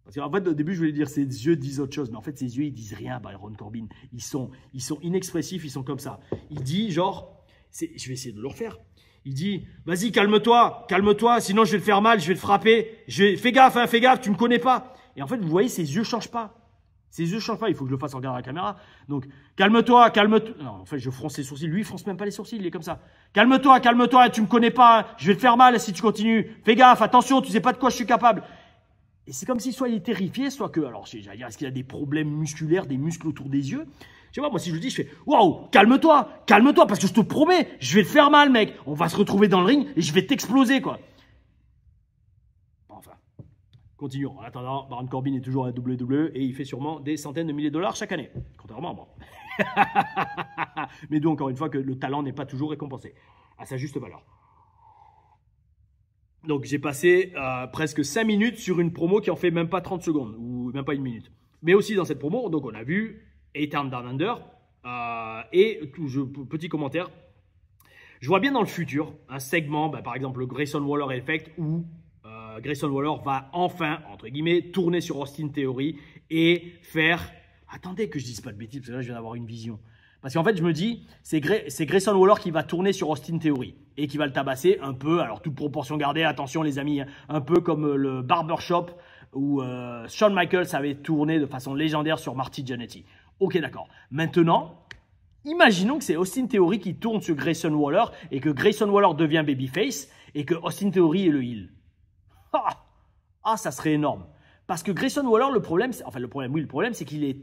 Parce qu'en fait, au début, je voulais dire ses yeux disent autre chose, mais en fait, ses yeux, ils disent rien, Baron Corbin. Ils sont inexpressifs, ils sont comme ça. Il dit, genre, je vais essayer de le refaire. Il dit, vas-y, calme-toi, sinon je vais te faire mal, je vais te frapper. Fais gaffe, tu me connais pas. Et en fait, vous voyez, ses yeux changent pas. Ses yeux changent pas, il faut que je le fasse en regardant la caméra. Donc, calme-toi. Non, en fait, je fronce les sourcils. Lui, il fronce même pas les sourcils, il est comme ça. Calme-toi, tu me connais pas, je vais te faire mal si tu continues. Fais gaffe, attention, tu sais pas de quoi je suis capable. Et c'est comme si soit il est terrifié, soit que, alors, j'allais dire, est-ce qu'il a des problèmes musculaires, des muscles autour des yeux? Je sais pas, moi, si je le dis, je fais, waouh, calme-toi, parce que je te promets, je vais te faire mal, mec. On va se retrouver dans le ring et je vais t'exploser, quoi. Enfin, continuons. En attendant, Baron Corbin est toujours à la WWE et il fait sûrement des centaines de milliers de dollars chaque année. Contrairement à moi. Mais d'où, encore une fois, que le talent n'est pas toujours récompensé à sa juste valeur. Donc, j'ai passé presque 5 minutes sur une promo qui en fait même pas 30 secondes, ou même pas 1 minute. Mais aussi dans cette promo, donc on a vu Ethan Down Under, et petit commentaire, Je vois bien dans le futur un segment, par exemple le Grayson Waller Effect, où Grayson Waller va enfin, entre guillemets, tourner sur Austin Theory et faire... Attendez que je dise pas de bêtises, parce que là je viens d'avoir une vision. Parce qu'en fait, je me dis, c'est Grayson Waller qui va tourner sur Austin Theory et qui va le tabasser un peu, alors toute proportion gardée, attention les amis, hein, un peu comme le Barbershop où Shawn Michaels avait tourné de façon légendaire sur Marty Jannetty. Ok, d'accord. Maintenant, imaginons que c'est Austin Theory qui tourne sur Grayson Waller et que Grayson Waller devient babyface et que Austin Theory est le heel. Ça serait énorme. Parce que Grayson Waller, le problème, c'est qu'il a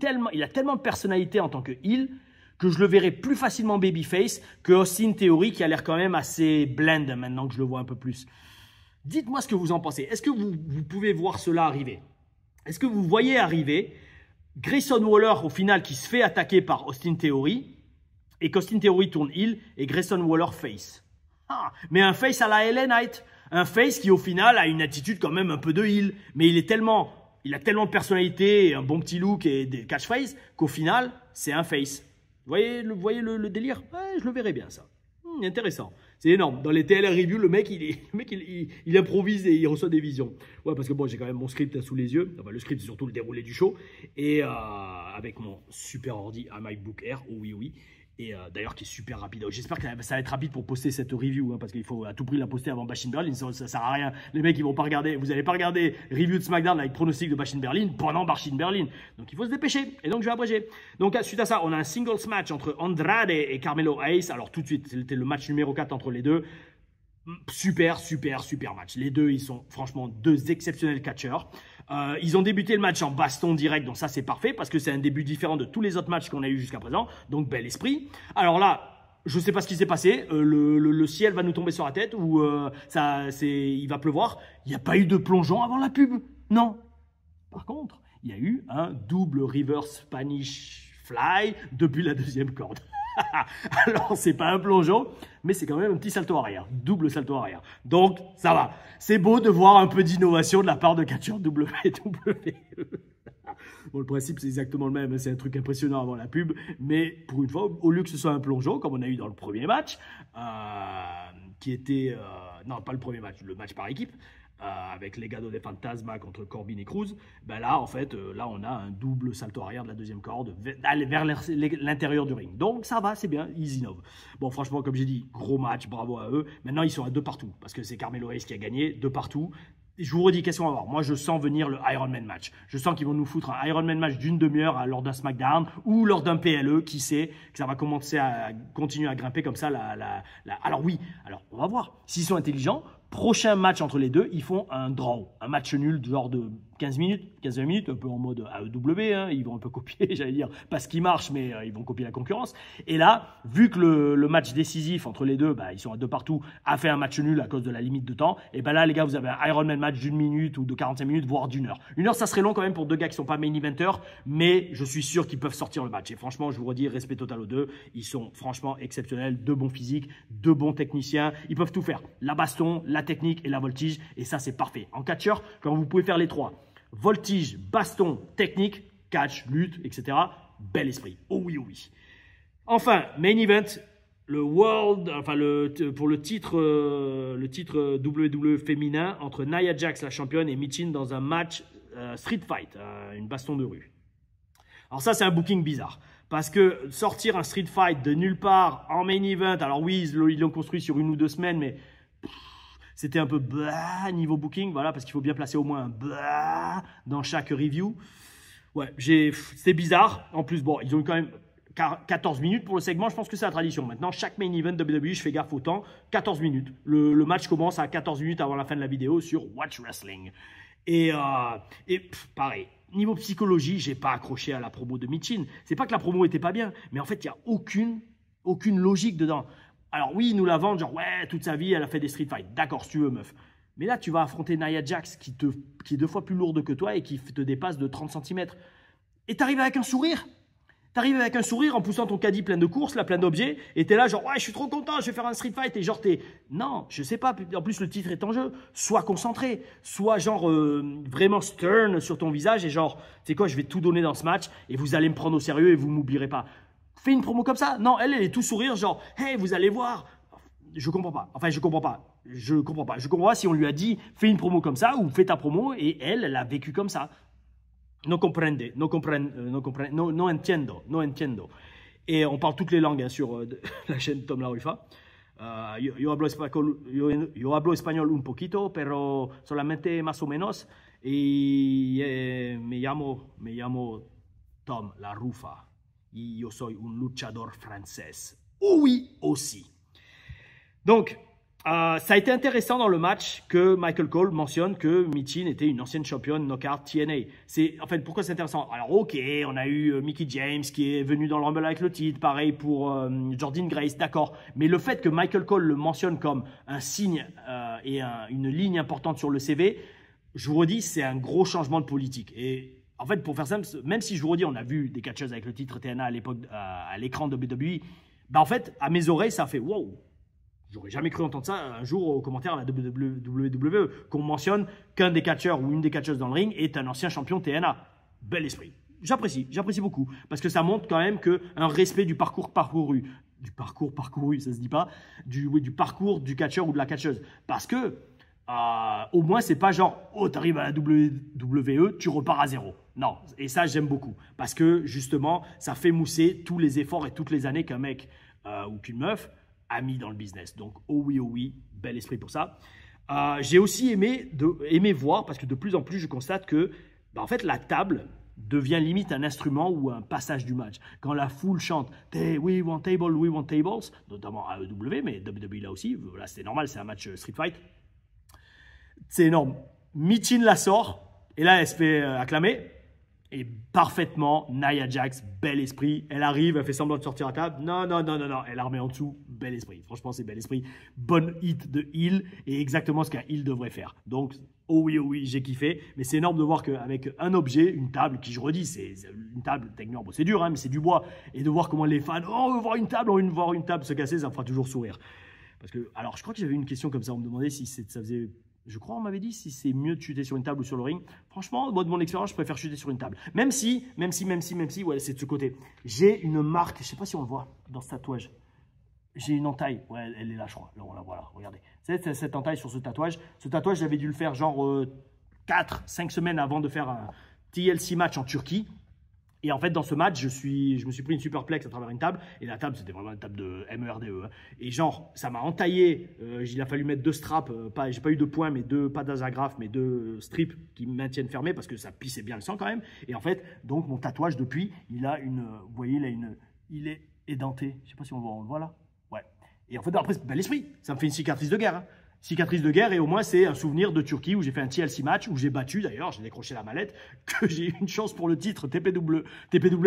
tellement de personnalité en tant que heel que je le verrais plus facilement babyface que Austin Theory qui a l'air quand même assez blend maintenant que je le vois un peu plus. Dites-moi ce que vous en pensez. Est-ce que vous pouvez voir cela arriver? Est-ce que vous voyez arriver Grayson Waller au final qui se fait attaquer par Austin Theory et qu'Austin Theory tourne heel et Grayson Waller face? Mais un face à la LA Knight. Un face qui au final a une attitude quand même un peu de heel. Mais il a tellement de personnalité, et un bon petit look et des catchphrases qu'au final c'est un face. Vous voyez le délire? Ouais, je le verrais bien ça. Intéressant. C'est énorme. Dans les TLR reviews, le mec, il improvise et il reçoit des visions. Ouais, parce que bon, j'ai quand même mon script là, sous les yeux. Enfin, le script, c'est surtout le déroulé du show. Et avec mon super ordi, un MacBook Air, oui. Et d'ailleurs, qui est super rapide. J'espère que ça va être rapide pour poster cette review, hein, parce qu'il faut à tout prix la poster avant Bash in Berlin. Ça sert à rien. Les mecs, ils vont pas regarder. Vous n'allez pas regarder review de SmackDown avec pronostic de Bash in Berlin pendant Bash in Berlin. Donc, il faut se dépêcher. Et donc, je vais abréger. Donc, suite à ça, on a un singles match entre Andrade et Carmelo Hayes. Alors, tout de suite, c'était le match numéro 4 entre les deux. Super match. Les deux, ils sont franchement deux exceptionnels catcheurs. Ils ont débuté le match en baston direct, donc ça c'est parfait parce que c'est un début différent de tous les autres matchs qu'on a eu jusqu'à présent. Donc bel esprit. Alors là, je ne sais pas ce qui s'est passé. Le ciel va nous tomber sur la tête ou il va pleuvoir. Il n'y a pas eu de plongeon avant la pub. Non. Par contre, il y a eu un double reverse Spanish fly depuis la deuxième corde. Alors, c'est pas un plongeon, mais c'est quand même un petit salto arrière, double salto arrière. Donc, ça va. C'est beau de voir un peu d'innovation de la part de catcheur WWE. Bon, le principe, c'est exactement le même. C'est un truc impressionnant avant la pub. Mais pour une fois, au lieu que ce soit un plongeon, comme on a eu dans le premier match, qui était... non, pas le premier match, le match par équipe, avec Legado de Fantasma contre Corbin et Cruz, là, en fait, là, on a un double salto arrière de la deuxième corde vers l'intérieur du ring. Donc, ça va, c'est bien, ils innovent. Bon, franchement, comme j'ai dit, gros match, bravo à eux. Maintenant, ils sont à 2 partout, parce que c'est Carmelo Hayes qui a gagné, 2 partout. Je vous redis, qu'est-ce qu'on va voir? Moi, je sens venir le Ironman match. Je sens qu'ils vont nous foutre un Ironman match d'une demi-heure lors d'un SmackDown ou lors d'un PLE, qui sait, que ça va continuer à grimper comme ça. Alors oui, on va voir. S'ils sont intelligents, prochain match entre les deux, ils font un draw, un match nul genre de 15 minutes, un peu en mode AEW, hein, ils vont un peu copier, j'allais dire, pas ce qui marche, mais ils vont copier la concurrence. Et là, vu que le match décisif entre les deux, ils sont à 2 partout, a fait un match nul à cause de la limite de temps, et là, les gars, vous avez un Ironman match d'1 minute ou de 45 minutes, voire d'1 heure. 1 heure, ça serait long quand même pour 2 gars qui sont pas main eventers, mais je suis sûr qu'ils peuvent sortir le match. Et franchement, je vous redis, respect total aux deux, ils sont franchement exceptionnels, 2 bons physiques, 2 bons techniciens, ils peuvent tout faire. La baston, la technique et la voltige, et ça, c'est parfait. En catcheur, quand vous pouvez faire les 3, voltige, baston, technique, catch, lutte, etc. Bel esprit. Oh oui. Enfin, main event, pour le titre WWE féminin entre Nia Jax, la championne, et Michin dans un match street fight, une baston de rue. Alors ça, c'est un booking bizarre. Parce que sortir un street fight de nulle part en main event, alors oui, ils l'ont construit sur 1 ou 2 semaines, mais... C'était un peu niveau booking, voilà, parce qu'il faut bien placer au moins un dans chaque review. Ouais, c'était bizarre. En plus, bon, ils ont eu quand même 14 minutes pour le segment. Je pense que c'est la tradition. Maintenant, chaque main event WWE, je fais gaffe au temps, 14 minutes. Le match commence à 14 minutes avant la fin de la vidéo sur Watch Wrestling. Et pareil, niveau psychologie, j'ai pas accroché à la promo de Michin. C'est pas que la promo était pas bien, mais en fait, il n'y a aucune logique dedans. Alors oui, ils nous la vendent, genre ouais, toute sa vie, elle a fait des street fights. D'accord, si tu veux, meuf. Mais là, tu vas affronter Nia Jax, qui est 2 fois plus lourde que toi et qui te dépasse de 30 cm. Et t'arrives avec un sourire. T'arrives avec un sourire en poussant ton caddie plein de courses, là, plein d'objets. Et t'es là, genre, ouais, je suis trop content, je vais faire un street fight. Et genre, non, je sais pas. En plus, le titre est en jeu. Sois concentré. Sois genre vraiment stern sur ton visage. Et genre, tu sais quoi, je vais tout donner dans ce match. Et vous allez me prendre au sérieux et vous m'oublierez pas. Fais une promo comme ça. Non, elle est tout sourire, genre, hey, vous allez voir. je comprends pas. Enfin, je comprends pas. Je comprends pas. Je comprends pas si on lui a dit fais une promo comme ça ou fais ta promo et elle a vécu comme ça. No comprende, no entiendo, no entiendo. Et on parle toutes les langues hein, sur la chaîne Tom La Rufa. Yo hablo español un poquito, pero solamente más o menos. Y me llamo Tom La Rufa. Y yo soy un luchador francés. Oui, aussi. Donc, ça a été intéressant dans le match que Michael Cole mentionne que Michin était une ancienne championne knockout TNA. En fait, pourquoi c'est intéressant? Alors, ok, on a eu Mickie James qui est venu dans le Rumble avec le titre, pareil pour Jordynne Grace, d'accord. Mais le fait que Michael Cole le mentionne comme un signe et une ligne importante sur le CV, je vous redis, c'est un gros changement de politique. Et en fait, pour faire simple, même si je vous redis, on a vu des catcheuses avec le titre TNA à l'époque à l'écran de WWE, bah en fait, à mes oreilles, ça fait wow. J'aurais jamais cru entendre ça un jour aux commentaires à la WWE, qu'on mentionne qu'un des catcheurs ou une des catcheuses dans le ring est un ancien champion TNA. Bel esprit. J'apprécie beaucoup. Parce que ça montre quand même qu'un respect du parcours parcouru. Du parcours parcouru, ça se dit pas. Du parcours du catcheur ou de la catcheuse. Parce que, au moins, c'est pas genre, oh, t'arrives à la WWE, tu repars à zéro. Non. Et ça, j'aime beaucoup. Parce que, justement, ça fait mousser tous les efforts et toutes les années qu'un mec ou qu'une meuf a mis dans le business. Donc, oh oui, bel esprit pour ça. J'ai aussi aimé voir, parce que de plus en plus, je constate que, en fait, la table devient limite un instrument ou un passage du match. Quand la foule chante « We want tables, notamment à AEW, mais WWE là aussi, là c'est normal, c'est un match Street Fight. C'est énorme. Michin la sort, et là, elle se fait acclamer. Et parfaitement, Nia Jax, bel esprit. Elle arrive, elle fait semblant de sortir à table. Non. Elle la remet en dessous. Bel esprit. Franchement, c'est bel esprit. Bonne hit de heel et exactement ce qu'un heel devrait faire. Donc, oh oui, j'ai kiffé. Mais c'est énorme de voir qu'avec un objet, une table, qui je redis, c'est une table techniquement, bon, c'est dur, hein, mais c'est du bois. Et de voir comment les fans, oh, on veut voir une table se casser, ça me fera toujours sourire. Parce que, alors, je crois que j'avais une question comme ça. On me demandait si ça faisait. Je crois on m'avait dit si c'est mieux de chuter sur une table ou sur le ring. Franchement, moi, de mon expérience, je préfère chuter sur une table. Même si, ouais, c'est de ce côté. J'ai une marque, je ne sais pas si on le voit dans ce tatouage. J'ai une entaille. Ouais, elle est là, je crois. Là, voilà, regardez. C'est cette entaille sur ce tatouage. Ce tatouage, j'avais dû le faire genre 4-5 semaines avant de faire un TLC match en Turquie. Et en fait, dans ce match, je me suis pris une superplex à travers une table. Et la table, c'était vraiment une table de MERDE. Hein. Et genre, ça m'a entaillé. Il a fallu mettre 2 straps. J'ai pas eu de points, mais pas d'azagraphe, mais 2 strips qui me maintiennent fermé parce que ça pissait bien le sang quand même. Et en fait, donc, mon tatouage, depuis, il a une. Vous voyez, il est édenté. Je sais pas si on le voit là. Ouais. Et en fait, après, bel esprit. Ça me fait une cicatrice de guerre. Hein. Cicatrice de guerre et au moins c'est un souvenir de Turquie où j'ai fait un TLC match où j'ai battu d'ailleurs, j'ai décroché la mallette, que j'ai eu une chance pour le titre TPW,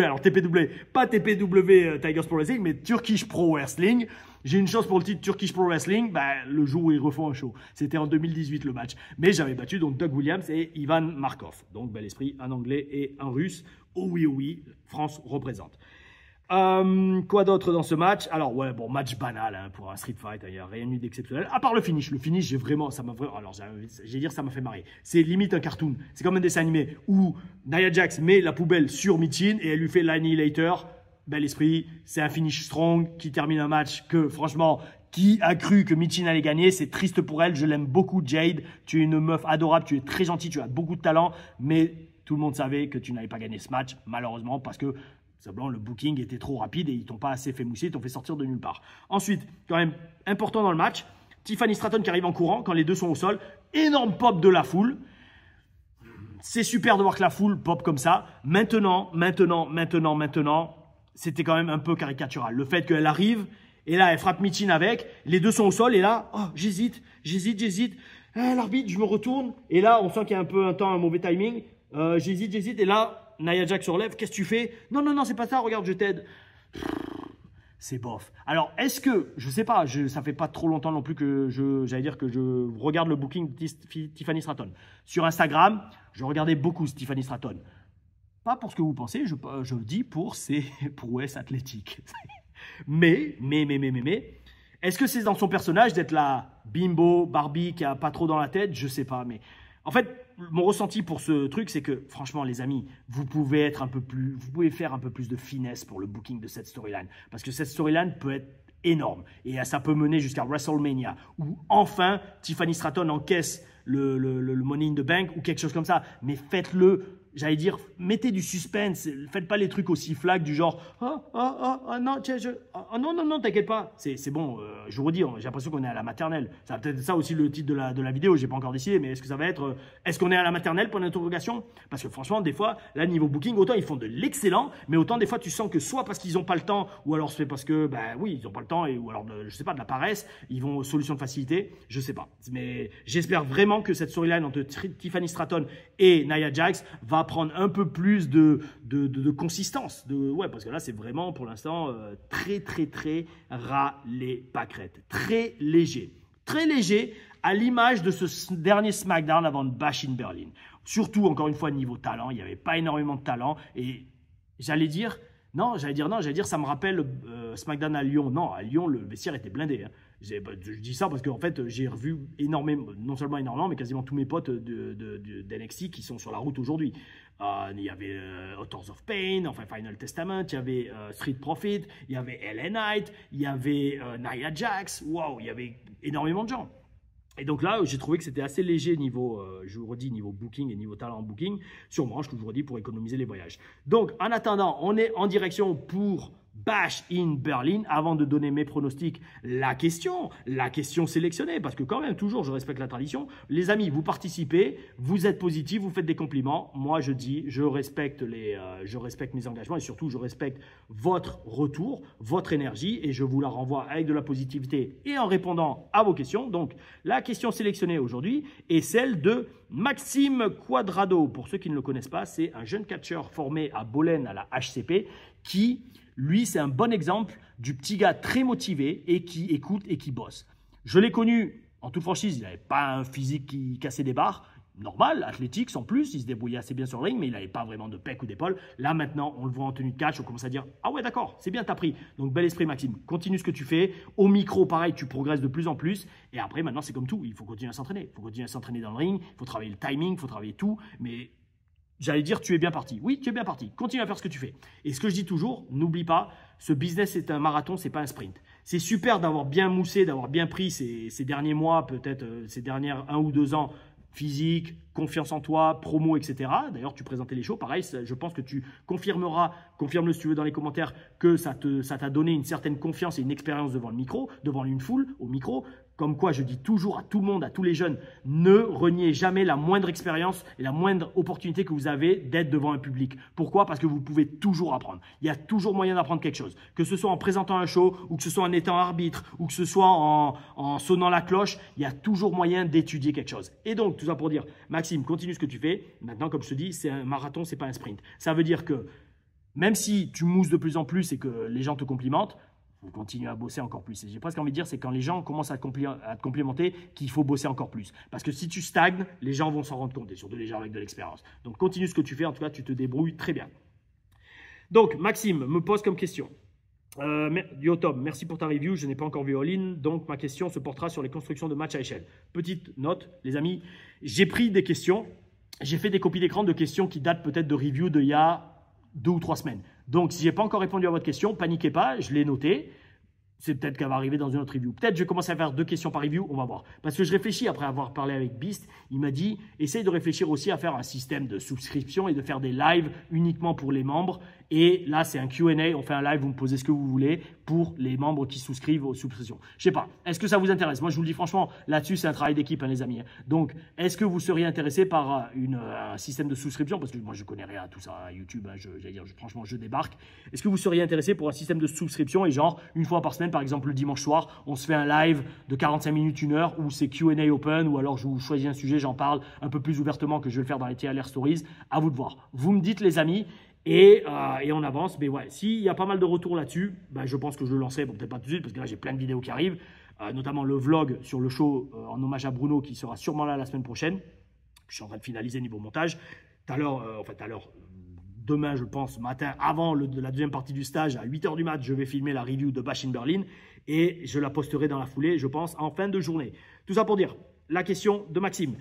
alors TPW, pas TPW Tigers Pro Wrestling mais Turkish Pro Wrestling. J'ai une chance pour le titre Turkish Pro Wrestling le jour où ils refont un show. C'était en 2018 le match. Mais j'avais battu donc Doug Williams et Ivan Markov. Donc bel esprit, un anglais et un russe. Oh oui, France représente. Quoi d'autre dans ce match? Alors ouais, bon, match banal hein, pour un street fight, il n'y a rien eu d'exceptionnel. À part le finish, ça m'a vraiment, alors j'ai dire ça m'a fait marrer. C'est limite un cartoon, c'est comme un dessin animé où Nia Jax met la poubelle sur Michin et elle lui fait l'annihilator. Bel esprit, c'est un finish strong qui termine un match que franchement, qui a cru que Michin allait gagner? C'est triste pour elle, je l'aime beaucoup Jade, tu es une meuf adorable, tu es très gentille, tu as beaucoup de talent, mais tout le monde savait que tu n'avais pas gagné ce match, malheureusement, parce que simplement, le booking était trop rapide et ils t'ont pas assez fait mousser, ils t'ont fait sortir de nulle part. Ensuite, quand même important dans le match, Tiffany Stratton qui arrive en courant quand les deux sont au sol. Énorme pop de la foule. C'est super de voir que la foule pop comme ça. Maintenant, c'était quand même un peu caricatural. Le fait qu'elle arrive et là, elle frappe Michin avec. Les deux sont au sol et là, oh, j'hésite. L'arbitre, je me retourne. Et là, on sent qu'il y a un mauvais timing. J'hésite et là, Nia Jax se relève, qu'est-ce que tu fais? Non, c'est pas ça, regarde, je t'aide. C'est bof. Alors, est-ce que, je sais pas, ça fait pas trop longtemps non plus que j'allais dire que je regarde le booking de Tiffany Stratton. Sur Instagram, je regardais beaucoup Tiffany Stratton. Pas pour ce que vous pensez, je le dis pour ses prouesses athlétiques. mais, est-ce que c'est dans son personnage d'être la bimbo, Barbie qui a pas trop dans la tête? Je sais pas, mais en fait, mon ressenti pour ce truc, c'est que, franchement, les amis, vous pouvez faire un peu plus de finesse pour le booking de cette storyline. Parce que cette storyline peut être énorme. Et ça peut mener jusqu'à WrestleMania, où enfin Tiffany Stratton encaisse le Money in the Bank ou quelque chose comme ça. Mais faites-le, j'allais dire, mettez du suspense. Faites pas les trucs aussi flag du genre non, tiens, non, t'inquiète pas. C'est bon, je vous redis, j'ai l'impression qu'on est à la maternelle. Ça va peut-être être ça aussi le titre de la vidéo, j'ai pas encore décidé, mais est-ce que ça va être est-ce qu'on est à la maternelle pour une interrogation? Parce que franchement, des fois, là, niveau booking, autant ils font de l'excellent, mais autant des fois tu sens que soit parce qu'ils n'ont pas le temps, ou alors c'est parce que, oui, ils n'ont pas le temps, ou alors, je sais pas, de la paresse, ils vont aux solutions de facilité, je sais pas. Mais j'espère vraiment que cette storyline entre Tiffany Stratton et Nia Jax va prendre un peu plus de consistance. Parce que là, c'est vraiment, pour l'instant, très ras les pâquerettes. Très léger. Très léger, à l'image de ce dernier SmackDown avant de Bash in Berlin. Surtout, encore une fois, niveau talent, il n'y avait pas énormément de talent. Et j'allais dire, ça me rappelle SmackDown à Lyon. Non, à Lyon, le vestiaire était blindé. Hein. Je dis ça parce qu'en fait, j'ai revu énormément, non seulement énormément, mais quasiment tous mes potes d'NXT qui sont sur la route aujourd'hui. Il y avait Authors of Pain, enfin Final Testament, il y avait Street Profit, il y avait LA Knight, il y avait Nia Jax. Waouh, il y avait énormément de gens. Et donc là, j'ai trouvé que c'était assez léger niveau, je vous redis, niveau booking et niveau talent en booking. Sûrement, je vous redis, pour économiser les voyages. Donc, en attendant, on est en direction pour Bash in Berlin. Avant de donner mes pronostics, la question sélectionnée, parce que quand même, toujours, je respecte la tradition. Les amis, vous participez, vous êtes positifs, vous faites des compliments. Moi, je dis, je respecte mes engagements et surtout, je respecte votre retour, votre énergie et je vous la renvoie avec de la positivité et en répondant à vos questions. Donc, la question sélectionnée aujourd'hui est celle de Maxime Quadrado. Pour ceux qui ne le connaissent pas, c'est un jeune catcheur formé à Bolène à la HCP qui, lui, c'est un bon exemple du petit gars très motivé et qui écoute et qui bosse. Je l'ai connu, en toute franchise, il n'avait pas un physique qui cassait des barres. Normal, athlétique en plus, il se débrouillait assez bien sur le ring, mais il n'avait pas vraiment de pec ou d'épaule. Là, maintenant, on le voit en tenue de catch, on commence à dire « Ah ouais, d'accord, c'est bien, t'as pris. » Donc, bel esprit, Maxime. Continue ce que tu fais. Au micro, pareil, tu progresses de plus en plus. Et après, maintenant, c'est comme tout. Il faut continuer à s'entraîner. Il faut continuer à s'entraîner dans le ring. Il faut travailler le timing, il faut travailler tout. Mais j'allais dire, tu es bien parti. Oui, tu es bien parti. Continue à faire ce que tu fais. Et ce que je dis toujours, n'oublie pas, ce business, c'est un marathon, c'est pas un sprint. C'est super d'avoir bien moussé, d'avoir bien pris ces derniers mois, peut-être ces dernières 1 ou 2 ans, physique, confiance en toi, promo, etc. D'ailleurs, tu présentais les shows, pareil, je pense que tu confirme-le si tu veux dans les commentaires, que ça t'a donné une certaine confiance et une expérience devant le micro, devant une foule, au micro. Comme quoi, je dis toujours à tout le monde, à tous les jeunes, ne reniez jamais la moindre expérience et la moindre opportunité que vous avez d'être devant un public. Pourquoi? Parce que vous pouvez toujours apprendre. Il y a toujours moyen d'apprendre quelque chose. Que ce soit en présentant un show, ou que ce soit en étant arbitre, ou que ce soit en sonnant la cloche, il y a toujours moyen d'étudier quelque chose. Et donc, tout ça pour dire, Maxime, continue ce que tu fais. Maintenant, comme je te dis, c'est un marathon, c'est pas un sprint. Ça veut dire que même si tu mousses de plus en plus et que les gens te complimentent, vous continuez à bosser encore plus. Et j'ai presque envie de dire, c'est quand les gens commencent à te complimenter qu'il faut bosser encore plus. Parce que si tu stagnes, les gens vont s'en rendre compte, et surtout les gens avec de l'expérience. Donc, continue ce que tu fais. En tout cas, tu te débrouilles très bien. Donc, Maxime me pose comme question. Yo Tom, merci pour ta review. Je n'ai pas encore vu All-In, donc ma question se portera sur les constructions de matchs à échelle. Petite note, les amis, j'ai pris des questions. J'ai fait des copies d'écran de questions qui datent peut-être de review d'il y a 2 ou 3 semaines. Donc, si je n'ai pas encore répondu à votre question, paniquez pas, je l'ai noté. C'est peut-être qu'elle va arriver dans une autre review. Peut-être que je vais commencer à faire 2 questions par review, on va voir. Parce que je réfléchis, après avoir parlé avec Beast, il m'a dit, essaye de réfléchir aussi à faire un système de souscription et de faire des lives uniquement pour les membres. Et là, c'est un Q&A, on fait un live, vous me posez ce que vous voulez pour les membres qui souscrivent aux souscriptions. Je sais pas, est-ce que ça vous intéresse? Moi, je vous le dis franchement, là-dessus, c'est un travail d'équipe, hein, les amis. Donc, est-ce que vous seriez intéressé par un système de souscription? Parce que moi, je connais rien à tout ça, à YouTube, hein, franchement, je débarque. Est-ce que vous seriez intéressé pour un système de souscription et genre, une fois par semaine, par exemple, le dimanche soir, on se fait un live de 45 minutes, 1 heure, où c'est Q&A open, ou alors je vous choisis un sujet, j'en parle un peu plus ouvertement que je vais le faire dans les TLR Stories. À vous de voir. Vous me dites, les amis. Et on avance, mais ouais, s'il y a pas mal de retours là-dessus, bah, je pense que je le lancerai, bon, peut-être pas tout de suite, parce que là j'ai plein de vidéos qui arrivent, notamment le vlog sur le show en hommage à Bruno qui sera sûrement là la semaine prochaine. Je suis en train de finaliser niveau montage. Tout à l'heure, demain je pense, matin, avant la deuxième partie du stage, à 8 h du mat, je vais filmer la review de Bash in Berlin et je la posterai dans la foulée, je pense, en fin de journée. Tout ça pour dire, la question de Maxime.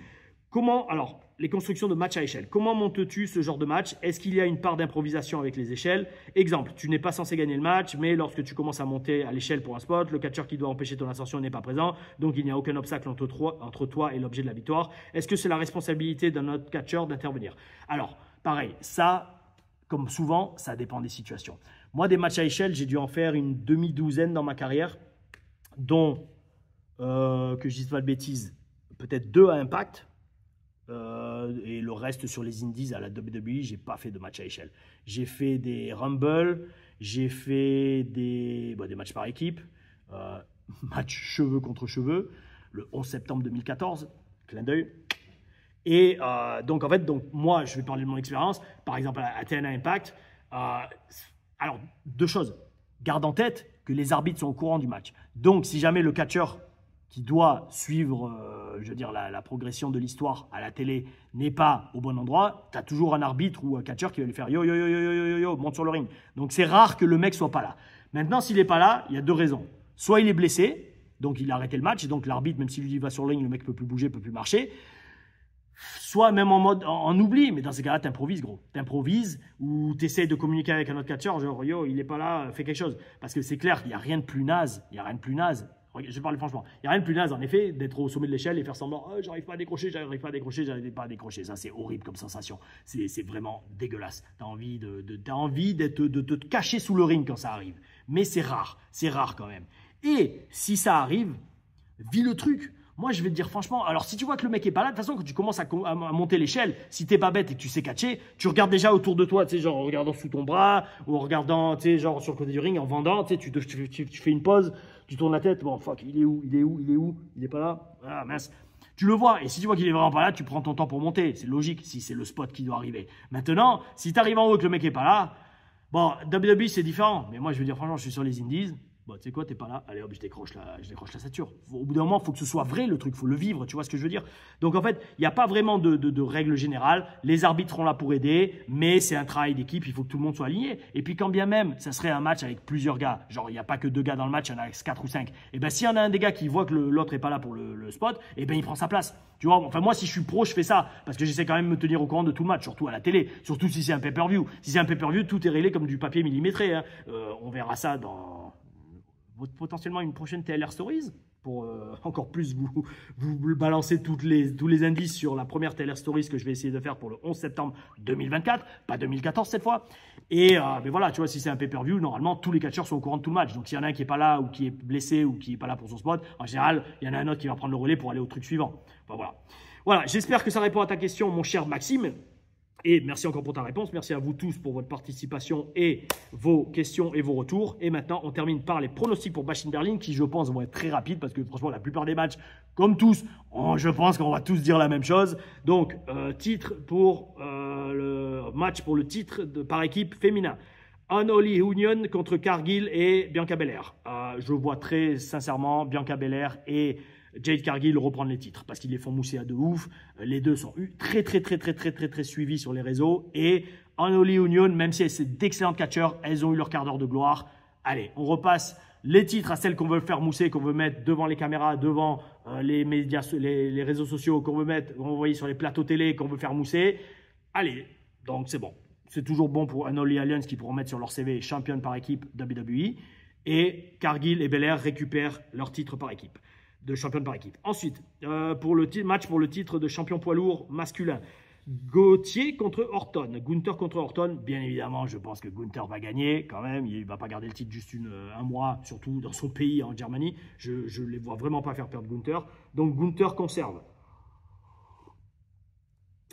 Comment, alors, les constructions de match à échelle. Comment montes-tu ce genre de match? Est-ce qu'il y a une part d'improvisation avec les échelles? Exemple, tu n'es pas censé gagner le match, mais lorsque tu commences à monter à l'échelle pour un spot, le catcheur qui doit empêcher ton ascension n'est pas présent, donc il n'y a aucun obstacle entre toi et l'objet de la victoire. Est-ce que c'est la responsabilité d'un autre catcheur d'intervenir? Alors, pareil, ça, comme souvent, ça dépend des situations. Moi, des matchs à échelle, j'ai dû en faire une demi-douzaine dans ma carrière, dont, que je dise pas de bêtises, peut-être 2 à Impact. Et le reste sur les indies à la WWE, j'ai pas fait de match à échelle. J'ai fait des Rumble, j'ai fait des matchs par équipe, match cheveux contre cheveux, le 11 septembre 2014, clin d'œil. Et donc en fait, moi je vais parler de mon expérience, par exemple à TNA Impact. Alors 2 choses, garde en tête que les arbitres sont au courant du match. Donc si jamais le catcheur qui doit suivre, je veux dire, la progression de l'histoire à la télé n'est pas au bon endroit, tu as toujours un arbitre ou un catcheur qui va lui faire yo, yo, yo, yo, yo, yo, yo, monte sur le ring. Donc, c'est rare que le mec soit pas là. Maintenant, s'il n'est pas là, il y a 2 raisons. Soit il est blessé, donc il a arrêté le match, et donc l'arbitre, même s'il lui va sur le ring, le mec ne peut plus bouger, ne peut plus marcher. Soit même en mode en oubli, mais dans ces cas-là, tu improvises, gros. Tu improvises ou tu essaies de communiquer avec un autre catcheur, genre yo, il n'est pas là, fais quelque chose. Parce que c'est clair qu'il n'y a rien de plus naze, il n'y a rien de plus naze. Je parle franchement, il n'y a rien de plus naze en effet d'être au sommet de l'échelle et faire semblant j'arrive pas à décrocher, j'arrive pas à décrocher, j'arrive pas à décrocher. Ça, c'est horrible comme sensation. C'est vraiment dégueulasse. Tu as envie, de te cacher sous le ring quand ça arrive. Mais c'est rare quand même. Et si ça arrive, vis le truc. Moi, je vais te dire franchement, alors si tu vois que le mec est pas là, de toute façon, quand tu commences à monter l'échelle, si t'es pas bête et que tu sais catcher, tu regardes déjà autour de toi, tu sais, genre en regardant sous ton bras, ou en regardant, tu sais, genre sur le côté du ring, en vendant, tu sais, tu fais une pause, tu tournes la tête, bon, fuck, il est pas là, ah mince. Tu le vois, et si tu vois qu'il est vraiment pas là, tu prends ton temps pour monter, c'est logique, si c'est le spot qui doit arriver. Maintenant, si tu arrives en haut et que le mec est pas là, bon, WWE c'est différent, mais moi je veux dire franchement, je suis sur les indies. Bon, tu sais quoi, t'es pas là, allez hop, je décroche la ceinture. Au bout d'un moment, il faut que ce soit vrai le truc, il faut le vivre, tu vois ce que je veux dire? Donc en fait, il n'y a pas vraiment de règle générale, les arbitres sont là pour aider, mais c'est un travail d'équipe, il faut que tout le monde soit aligné. Et puis quand bien même, ça serait un match avec plusieurs gars, genre il n'y a pas que 2 gars dans le match, il y en a 4 ou 5. Et bien s'il y en a un des gars qui voit que l'autre n'est pas là pour le spot, et bien il prend sa place. Tu vois, enfin moi si je suis pro, je fais ça, parce que j'essaie quand même de me tenir au courant de tout le match, surtout à la télé, surtout si c'est un pay-per-view. Si c'est un pay-per-view, tout est réglé comme du papier millimétré, hein. On verra ça dans potentiellement une prochaine TLR Stories pour encore plus vous balancer tous les indices sur la première TLR Stories que je vais essayer de faire pour le 11 septembre 2024, pas 2014 cette fois. Et mais voilà, tu vois, si c'est un pay-per-view, normalement tous les catcheurs sont au courant de tout le match. Donc s'il y en a un qui n'est pas là ou qui est blessé ou qui n'est pas là pour son spot, en général, il y en a un autre qui va prendre le relais pour aller au truc suivant. Enfin, voilà. Voilà, j'espère que ça répond à ta question, mon cher Maxime. Et merci encore pour ta réponse. Merci à vous tous pour votre participation et vos questions et vos retours. Et maintenant, on termine par les pronostics pour Bash in Berlin qui, je pense, vont être très rapides parce que franchement, la plupart des matchs, comme tous, je pense qu'on va tous dire la même chose. Donc, titre pour le match pour le titre par équipe féminin. Unholy Union contre Cargill et Bianca Belair. Je vois très sincèrement Bianca Belair et Jade Cargill reprendre les titres parce qu'ils les font mousser à de ouf. Les deux sont très suivis sur les réseaux. Et Unholy Union, même si c'est d'excellentes catcheurs, elles ont eu leur quart d'heure de gloire. Allez, on repasse les titres à celles qu'on veut faire mousser, qu'on veut mettre devant les caméras, devant les médias, les réseaux sociaux, qu'on veut mettre, on envoyer sur les plateaux télé, qu'on veut faire mousser. Allez, donc c'est bon. C'est toujours bon pour Unholy Alliance qui pourront mettre sur leur CV championne par équipe WWE. Et Cargill et Belair récupèrent leur titre par équipe, de championne par équipe. Ensuite, pour le match pour le titre de champion poids lourd masculin, Gauthier contre Orton. Gunther contre Orton. Bien évidemment, je pense que Gunther va gagner quand même. Il ne va pas garder le titre juste un mois, surtout dans son pays, en Germanie. Je ne les vois vraiment pas faire perdre Gunther. Donc Gunther conserve.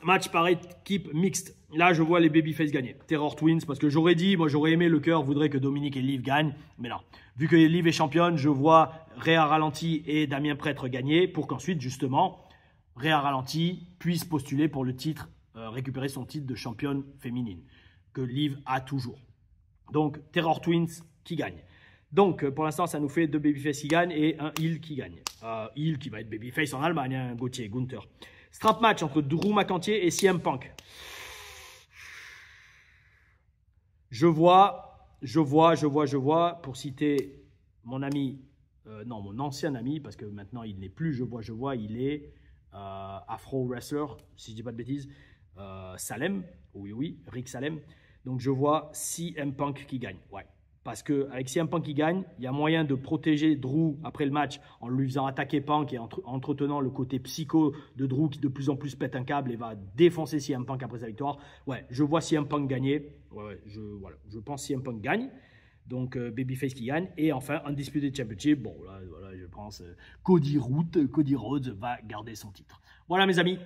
Match par équipe mixte. Là, je vois les Babyface gagner. Terror Twins, parce que j'aurais dit, moi j'aurais aimé, le cœur voudrait que Dominique et Liv gagnent. Mais non. Vu que Liv est championne, je vois Rhea Ralenti et Damien Prêtre gagner pour qu'ensuite, justement, Rhea Ralenti puisse postuler pour le titre, récupérer son titre de championne féminine, que Liv a toujours. Donc, Terror Twins qui gagne. Donc, pour l'instant, ça nous fait 2 Babyface qui gagnent et un Heel qui gagne. Heel qui va être Babyface en Allemagne, hein, Gauthier, Gunther. Strap match entre Drew McIntyre et CM Punk. Je vois, pour citer mon ami, non, mon ancien ami, parce que maintenant il n'est plus, il est Afro Wrestler, si je dis pas de bêtises, Salem, oui, Rick Salem. Donc je vois CM Punk qui gagne, ouais. Parce qu'avec CM Punk qui gagne, il y a moyen de protéger Drew après le match en lui faisant attaquer Punk et en entretenant le côté psycho de Drew qui de plus en plus pète un câble et va défoncer CM Punk après sa victoire. Ouais, je vois CM Punk gagner. Ouais, je pense CM Punk gagne. Donc Babyface qui gagne. Et enfin, Undisputed Championship. Bon, là, voilà, je pense Cody Rhodes va garder son titre. Voilà mes amis,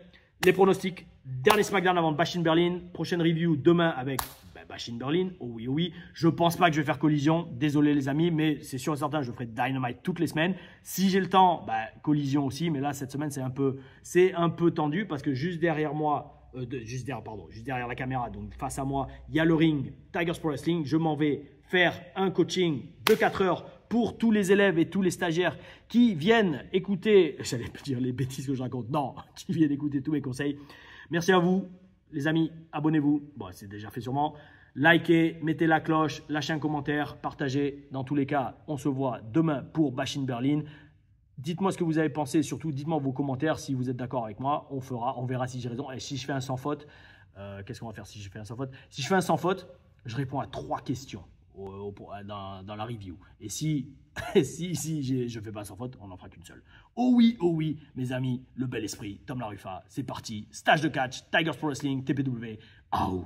les pronostics. Dernier SmackDown avant Bash in Berlin. Prochaine review demain avec Bash in Berlin. Oh oui. Je pense pas que je vais faire Collision. Désolé les amis, mais c'est sûr et certain, je ferai Dynamite toutes les semaines. Si j'ai le temps, Collision aussi. Mais là, cette semaine, c'est un peu tendu parce que juste derrière moi, juste derrière la caméra, donc face à moi, il y a le ring Tigers Pro Wrestling. Je m'en vais faire un coaching de 4 heures pour tous les élèves et tous les stagiaires qui viennent écouter, j'allais dire les bêtises que je raconte, non, qui viennent écouter tous mes conseils. Merci à vous, les amis, abonnez-vous, bon, c'est déjà fait sûrement, likez, mettez la cloche, lâchez un commentaire, partagez. Dans tous les cas, on se voit demain pour Bash in Berlin. Dites-moi ce que vous avez pensé, surtout dites-moi vos commentaires si vous êtes d'accord avec moi, on verra si j'ai raison. Et si je fais un sans faute, qu'est-ce qu'on va faire si je fais un sans faute? Si je fais un sans faute, je réponds à 3 questions dans la review. Et si je fais pas sans faute, on n'en fera qu'une seule. Oh oui, mes amis, le bel esprit, Tom Laruffa, c'est parti. Stage de catch, Tigers Pro Wrestling, TPW, out.